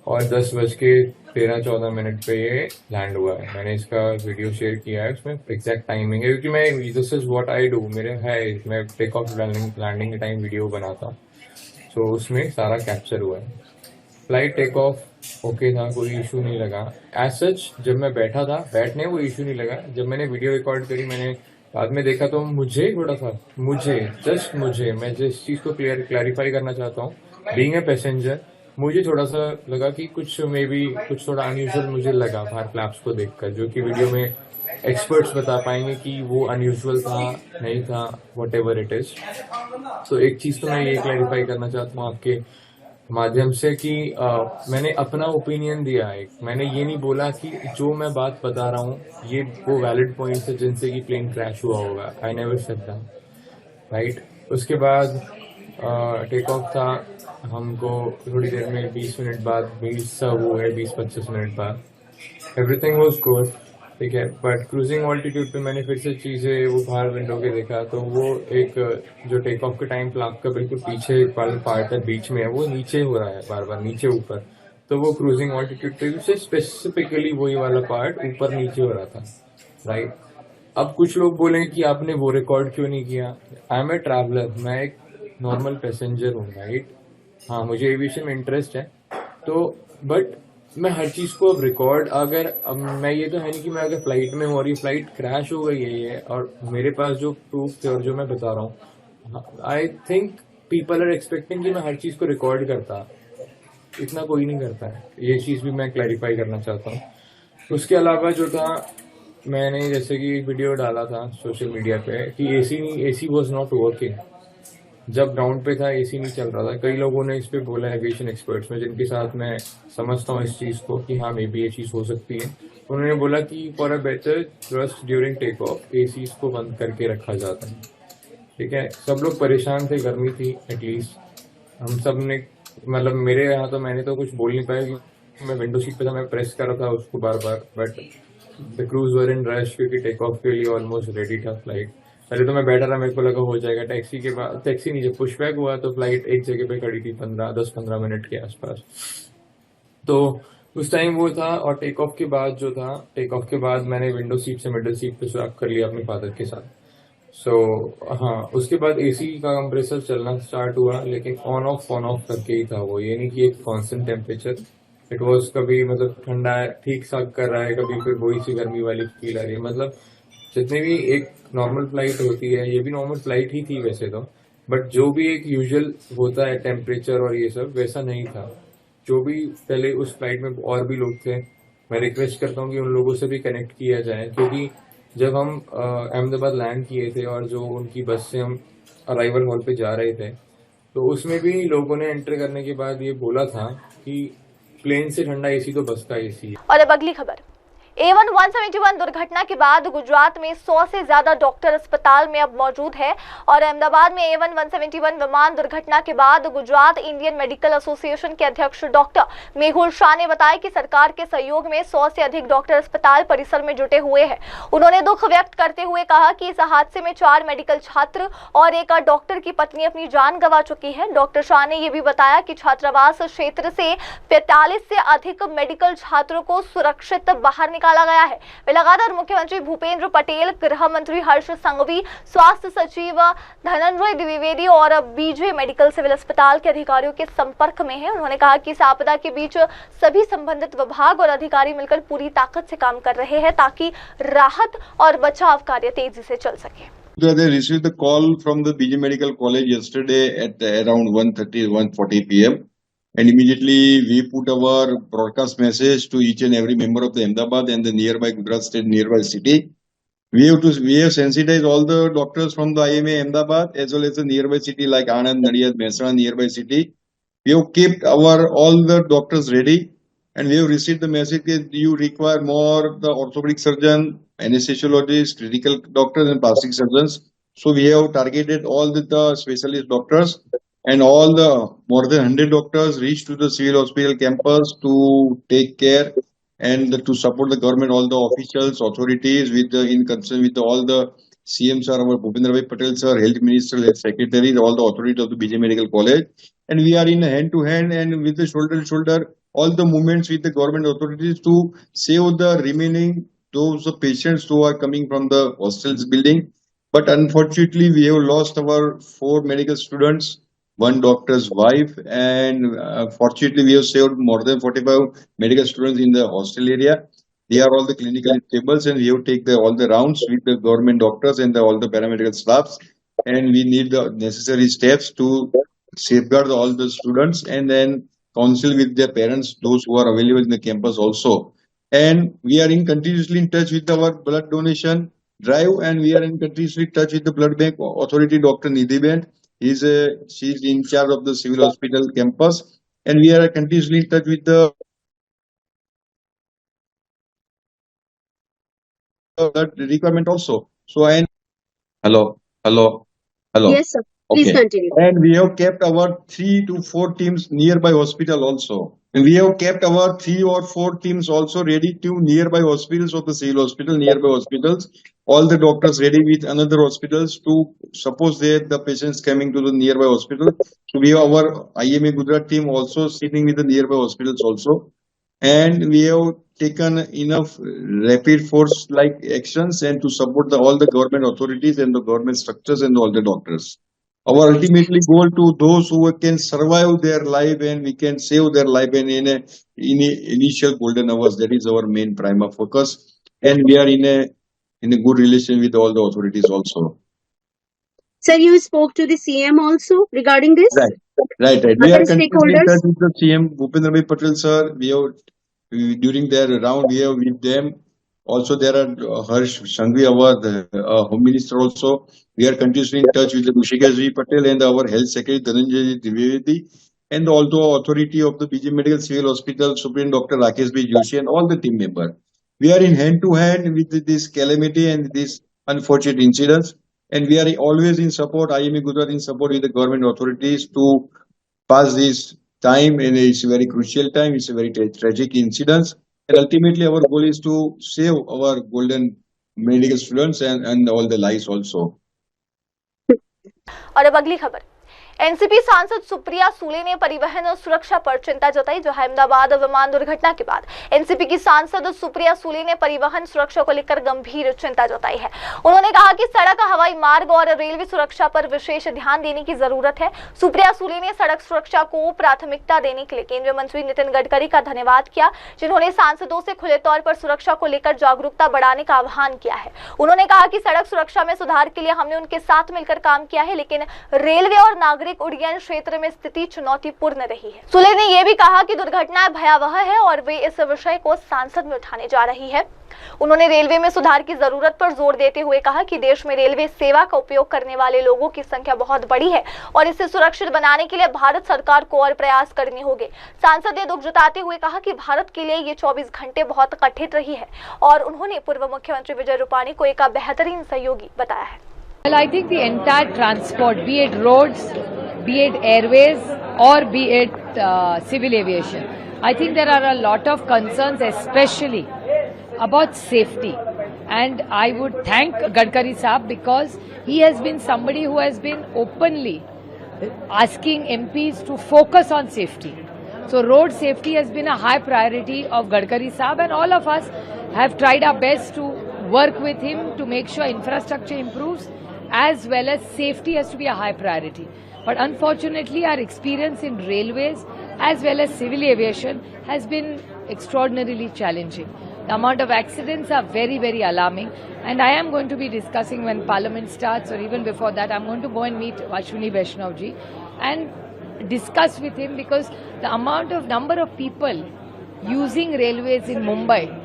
और 10:13-14 पे ये लैंड हुआ है। मैंने इसका वीडियो शेयर किया है, उसमें एग्जैक्ट टाइमिंग है क्योंकि मैं this is what I do, मेरे है मैं टेक ऑफ लैंडिंग के टाइम वीडियो बनाता, तो उसमें सारा कैप्चर हुआ है। फ्लाइट टेक ऑफ ओके था, कोई इशू नहीं लगा एज सच। जब मैं बैठा था बैठने वो इशू नहीं लगा। जब मैंने वीडियो रिकॉर्ड करी मैंने बाद में देखा तो मुझे मैं जिस चीज़ को क्लैरिफाई करना चाहता हूँ, बीइंग ए पैसेंजर मुझे थोड़ा सा लगा कि कुछ थोड़ा अनयूजुअल मुझे लगा बाहर फ्लैप्स को देखकर, जो कि वीडियो में एक्सपर्ट्स बता पाएंगे कि वो अनयूजुअल था नहीं था, वट एवर इट इज। तो एक चीज़ तो मैं ये क्लैरिफाई करना चाहता हूँ आपके माध्यम से कि मैंने अपना ओपिनियन दिया है। मैंने ये नहीं बोला कि जो मैं बात बता रहा हूँ ये वो वैलिड पॉइंट्स है जिनसे कि प्लेन क्रैश हुआ होगा। I never said that, right. उसके बाद टेक ऑफ था, हमको थोड़ी देर में 20 मिनट बाद 20-25 मिनट बाद एवरीथिंग वाज गुड, ठीक है। बट क्रूजिंग ऑल्टीट्यूड पे मैंने फिर से चीज़ें वो बाहर विंडो के देखा तो वो एक जो टेक ऑफ के टाइम फ्लैप का बिल्कुल पीछे वाला पार्ट है बीच में है वो नीचे हो रहा है बार बार नीचे ऊपर, तो वो क्रूजिंग ऑल्टीट्यूड पे से स्पेसिफिकली वही वाला पार्ट ऊपर नीचे हो रहा था, राइट। अब कुछ लोग बोलेंगे कि आपने वो रिकॉर्ड क्यों नहीं किया। आई एम ए ट्रैवलर, मैं एक नॉर्मल पैसेंजर हूँ, राइट। हाँ मुझे एविएशन में इंटरेस्ट है तो बट मैं हर चीज़ को अब रिकॉर्ड अब मैं ये तो है नहीं कि मैं अगर फ्लाइट में हूँ और ये फ्लाइट क्रैश हो गई है और मेरे पास जो प्रूफ थे और जो मैं बता रहा हूँ, I think people are expecting कि मैं हर चीज़ को रिकॉर्ड करता, इतना कोई नहीं करता है। ये चीज़ भी मैं क्लैरिफाई करना चाहता हूँ। उसके अलावा जो था मैंने जैसे कि वीडियो डाला था सोशल मीडिया पे कि एसी वॉज नॉट वर्किंग। जब ग्राउंड पे था एसी नहीं चल रहा था। कई लोगों ने इस पे बोला एविएशन एक्सपर्ट्स में जिनके साथ मैं समझता हूँ इस चीज़ को कि हाँ मे बी ये चीज़ हो सकती है। उन्होंने बोला कि for a better trust during take off AC को बंद करके रखा जाता है, ठीक है। सब लोग परेशान थे, गर्मी थी एटलीस्ट। हम सब ने मतलब मेरे यहाँ तो मैंने तो कुछ बोल नहीं पाया कि मैं विंडो सीट पे था, मैं प्रेस कर रहा था उसको बार बार, but the crews were in rush क्योंकि टेक ऑफ के लिए ऑलमोस्ट रेडी था फ्लाइट। पहले तो मैं बैठा रहा, मेरे को लगा हो जाएगा। टैक्सी नहीं, जब पुशबैक हुआ तो फ्लाइट एक जगह पे खड़ी थी 10-15 मिनट के आसपास। तो उस टाइम वो था। और टेक ऑफ के बाद मैंने विंडो सीट से मिडिल सीट पे स्वैप कर लिया अपने फादर के साथ। हाँ उसके बाद एसी का कंप्रेसर चलना स्टार्ट हुआ, लेकिन ऑन ऑफ करके ही था वो, ये नहीं कि एक कॉन्स्टेंट टेम्परेचर। इट वॉज कभी मतलब ठंडा ठीक सा कर रहा है, कभी फिर वही सी गर्मी वाली फील आ रही है। मतलब जितने भी एक नॉर्मल फ्लाइट होती है, ये भी नॉर्मल फ्लाइट ही थी वैसे तो, बट जो भी एक यूजुअल होता है टेम्परेचर और ये सब वैसा नहीं था। जो भी पहले उस फ्लाइट में और भी लोग थे, मैं रिक्वेस्ट करता हूँ कि उन लोगों से भी कनेक्ट किया जाए, क्योंकि जब हम अहमदाबाद लैंड किए थे और जो उनकी बस से हम अराइवल हॉल पे जा रहे थे तो उसमें भी लोगों ने एंटर करने के बाद ये बोला था कि प्लेन से ठंडा एसी तो बस का एसी है। और अब अगली खबर। A1 171 दुर्घटना के बाद गुजरात में 100 से ज्यादा डॉक्टर अस्पताल में अब मौजूद है और अहमदाबाद में A1 171 विमान दुर्घटना के बाद गुजरात इंडियन मेडिकल एसोसिएशन के अध्यक्ष डॉक्टर मेहुल शाह ने बताया कि सरकार के सहयोग में 100 से अधिक डॉक्टर अस्पताल परिसर में जुटे हुए हैं। उन्होंने दुख व्यक्त करते हुए कहा कि इस हादसे में 4 मेडिकल छात्र और एक डॉक्टर की पत्नी अपनी जान गंवा चुकी है। डॉक्टर शाह ने यह भी बताया कि छात्रावास क्षेत्र से 45 से अधिक मेडिकल छात्रों को सुरक्षित बाहर निकाला गया है। वे लगातार मुख्यमंत्री भूपेंद्र पटेल, गृह मंत्री हर्ष संघवी, स्वास्थ्य सचिव धनंजय द्विवेदी और बीजे मेडिकल सिविल अस्पताल के अधिकारियों के संपर्क में है। उन्होंने कहा कि इस आपदा के बीच सभी संबंधित विभाग और अधिकारी मिलकर पूरी ताकत से काम कर रहे हैं ताकि राहत और बचाव कार्य तेजी से चल सके। They received the call from the BJ Medical College yesterday at around 1:40 p.m. and immediately we put our broadcast message to each and every member of the Ahmedabad and the nearby Gujarat state nearby city. We have sensitized all the doctors from the IMA Ahmedabad as well as the nearby city like Anand, Nadiyad, Mehsana nearby city. We have kept all the doctors ready. And we have received the message that you require more the orthopedic surgeon, anesthesiologists, critical doctors and plastic surgeons. So we have targeted all the specialist doctors and all the more than 100 doctors reached to the civil hospital campus to take care and to support the government, all the officials, authorities in concern with all the CM sir, our Bhupendra Patel sir, Health Minister, Health Secretary, all the authorities of the BJ Medical College. And we are in hand to hand and with the shoulder to shoulder all the movements with the government authorities to save the remaining those patients who are coming from the hostels building. But unfortunately, we have lost our 4 medical students, 1 doctor's wife, and fortunately, we have saved more than 45 medical students in the hostel area. They are all the clinical tables, and we have taken all the rounds with the government doctors and all the paramedical staffs. And we need the necessary steps to safeguard all the students and then counsel with their parents, those who are available in the campus also. And we are continuously in touch with our blood donation drive, and we are in continuously touch with the blood bank authority, Dr. Nidhi Ben. She is in charge of the civil hospital campus, and we are continuously in touch with the blood requirement also. So, and hello. Yes, sir. Please continue. And we have kept our 3 to 4 teams nearby hospital also. And we have kept our 3 or 4 teams also ready to nearby hospitals of the civil hospital, nearby hospitals. All the doctors ready with another hospitals to suppose the patients coming to the nearby hospital. So we have our IMA Gujarat team also sitting with the nearby hospitals also. And we have taken enough rapid force like actions and to support all the government authorities and the government structures and all the doctors. Our ultimately goal to those who can survive their life and we can save their life and in initial golden hours, that is our main prima focus. And we are in a good relation with all the authorities also. Sir, you spoke to the CM also regarding this? Right. We are continuing in touch with the CM Bhupendra Patel sir. We have during their round we have with them. Also, there are Harsh Sanghvi, our Home Minister also. We are continuously in touch with the Hrishikesh Patel and our Health Secretary Dhananjay Dwivedi and also authority of the BJ Medical Civil Hospital, Supreme Dr. Rakesh B. Joshi and all the team members. We are in hand to hand with this calamity and this unfortunate incidents, and we are always in support. IMA Gujarat in support with the government authorities to pass this time, and it's a very crucial time. It's a very tragic incident. And ultimately, our goal is to save our golden medical students and all the lives also. और अब अगली खबर, NCP सांसद सुप्रिया सूले ने परिवहन और सुरक्षा पर चिंता जताई। जो अहमदाबाद विमान दुर्घटना के बाद एनसीपी की सांसद सुप्रिया सूले ने परिवहन सुरक्षा को लेकर गंभीर चिंता जताई है। उन्होंने कहा कि सड़क, हवाई मार्ग और रेलवे सुरक्षा पर विशेष ध्यान देने की जरूरत है। सुप्रिया सूले ने सड़क सुरक्षा को प्राथमिकता देने के लिए केंद्रीय मंत्री नितिन गडकरी का धन्यवाद किया, जिन्होंने सांसदों से खुले तौर पर सुरक्षा को लेकर जागरूकता बढ़ाने का आह्वान किया है। उन्होंने कहा कि सड़क सुरक्षा में सुधार के लिए हमने उनके साथ मिलकर काम किया है, लेकिन रेलवे और नागरिक उड्डयन क्षेत्र में स्थिति चुनौतीपूर्ण रही है। सुले ने यह भी कहा कि दुर्घटना भयावह है और वे इस विषय को संसद में उठाने जा रही है। उन्होंने रेलवे में सुधार की जरूरत पर जोर देते हुए कहा कि देश में रेलवे सेवा का उपयोग करने वाले लोगों की संख्या बहुत बड़ी है और इसे सुरक्षित बनाने के लिए भारत सरकार को और प्रयास करने होंगे। सांसद ने दुख जताते हुए कहा कि भारत के लिए ये 24 घंटे बहुत कठिन रही है और उन्होंने पूर्व मुख्यमंत्री विजय रूपाणी को एक बेहतरीन सहयोगी बताया है। Well, I think the entire transport, be it roads, be it airways, or be it civil aviation, I think there are a lot of concerns, especially about safety. And I would thank Gadkari Saab because he has been somebody who has been openly asking MPs to focus on safety. So road safety has been a high priority of Gadkari Saab, and all of us have tried our best to work with him to make sure infrastructure improves, as well as safety has to be a high priority. But unfortunately, our experience in railways as well as civil aviation has been extraordinarily challenging. The amount of accidents are very, very alarming, and I am going to be discussing when Parliament starts, or even before that, I'm going to go and meet Ashwini Vaishnav ji and discuss with him, because the number of people using railways in Mumbai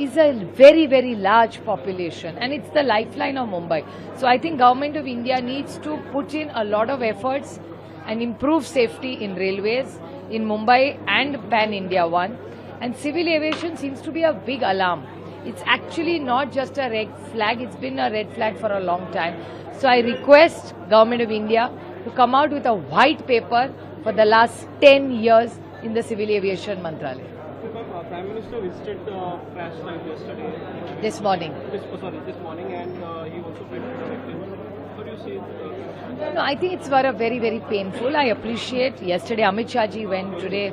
is a very, very large population, and it's the lifeline of Mumbai. So I think Government of India needs to put in a lot of efforts and improve safety in railways in Mumbai and Pan-India one. And civil aviation seems to be a big alarm. It's actually not just a red flag, it's been a red flag for a long time. So I request Government of India to come out with a white paper for the last 10 years in the civil aviation Mantralaya. Prime Minister visited crash site yesterday. This morning. This morning, and he also paid for the victims. How do you see No, I think it's very, very painful. I appreciate yesterday Amit Shah ji went, today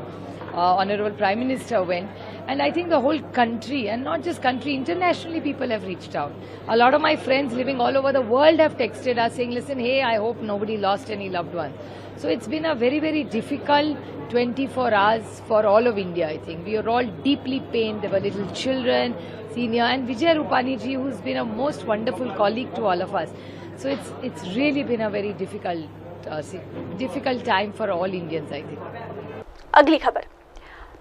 Honorable Prime Minister went, and I think the whole country, and not just country, internationally people have reached out. A lot of my friends living all over the world have texted us saying, listen, hey, I hope nobody lost any loved ones. So it's been a very, very difficult 24 hours for all of India, I think. We are all deeply pained. There were little children, senior, and Vijay Rupani ji, who's been a most wonderful colleague to all of us. So it's really been a very difficult time for all Indians, I think. अगली खबर,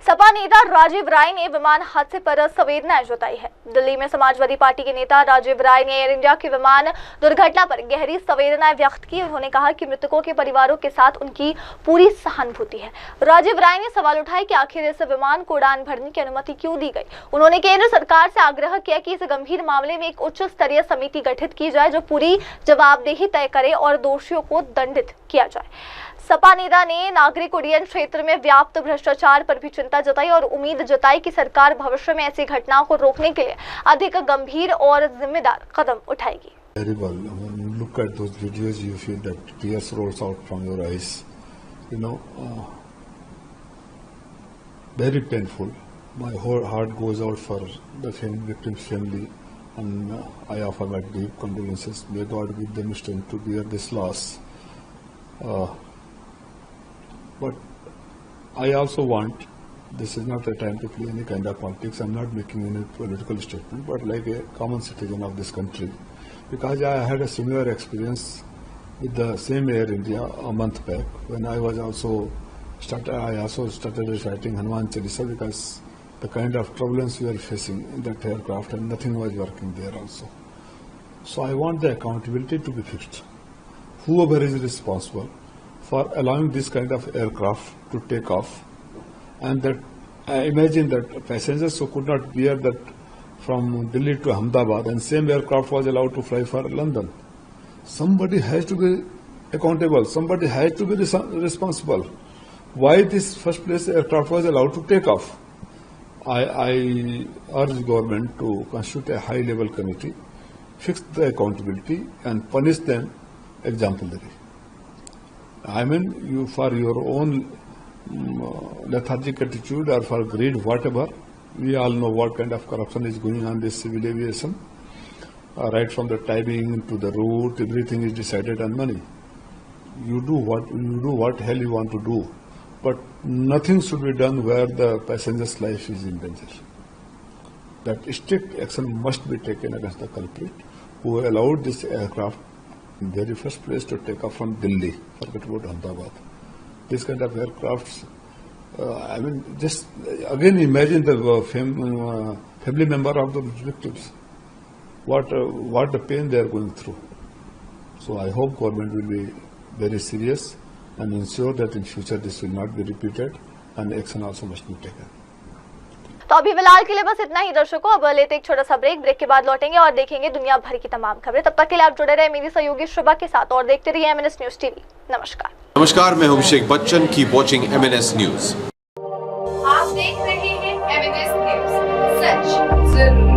सपा नेता राजीव राय ने विमान हादसे पर संवेदनाएं जताई है। दिल्ली में समाजवादी पार्टी के नेता राजीव राय ने एयर इंडिया के विमान दुर्घटना पर गहरी संवेदनाएं व्यक्त की। उन्होंने कहा कि मृतकों के परिवारों के साथ उनकी पूरी सहानुभूति है। राजीव राय ने सवाल उठाए कि आखिर इस विमान को उड़ान भरने की अनुमति क्यों दी गई। उन्होंने केंद्र सरकार से आग्रह किया कि इस गंभीर मामले में एक उच्च स्तरीय समिति गठित की जाए जो पूरी जवाबदेही तय करे और दोषियों को दंडित किया जाए। सपा नेता ने नागरिक उड्डयन क्षेत्र में व्याप्त भ्रष्टाचार पर भी चिंता जताई और उम्मीद जताई कि सरकार भविष्य में ऐसी घटनाओं को रोकने के लिए अधिक गंभीर और जिम्मेदार कदम उठाएगी। Terrible. When you look at those videos, you feel that tears rolls out from your eyes. You know, very painful. My whole heart goes out for the victim's family, and I offer my deep condolences. May God give them strength to bear this loss. But I also want, this is not a time to play any kind of politics, I'm not making any political statement, but like a common citizen of this country, because I had a similar experience with the same Air India a month back, when I also started reciting Hanuman Chalisa, because the kind of turbulence we were facing in that aircraft and nothing was working there also. So I want the accountability to be fixed. Whoever is responsible for allowing this kind of aircraft to take off, and that I imagine that passengers who could not bear that from Delhi to Ahmedabad, and same aircraft was allowed to fly for London. Somebody has to be accountable. Somebody has to be responsible. Why this first place aircraft was allowed to take off? I urge government to constitute a high-level committee, fix the accountability, and punish them exemplarily. I mean, you for your own lethargic attitude or for greed, whatever, we all know what kind of corruption is going on in this civil aviation. Right from the timing to the route, everything is decided on money. You do what hell you want to do, but nothing should be done where the passenger's life is in danger. That strict action must be taken against the culprit who allowed this aircraft in the very first place to take off from Delhi, forget about Ahmedabad. This kind of aircrafts, I mean, just again imagine the family member of the victims, what the pain they are going through. So I hope government will be very serious and ensure that in future this will not be repeated and action also must be taken. तो अभी फिलहाल के लिए बस इतना ही दर्शकों। अब लेते एक छोटा सा ब्रेक के बाद लौटेंगे और देखेंगे दुनिया भर की तमाम खबरें। तब तक के लिए आप जुड़े रहे मेरी सहयोगी शुभा के साथ और देखते रहिए MNS न्यूज टीवी। नमस्कार, मैं हूं Abhishek Bachchan. Keep watching MNS news. आप देख रहे हैं MNS न्यूज, सच जरूर।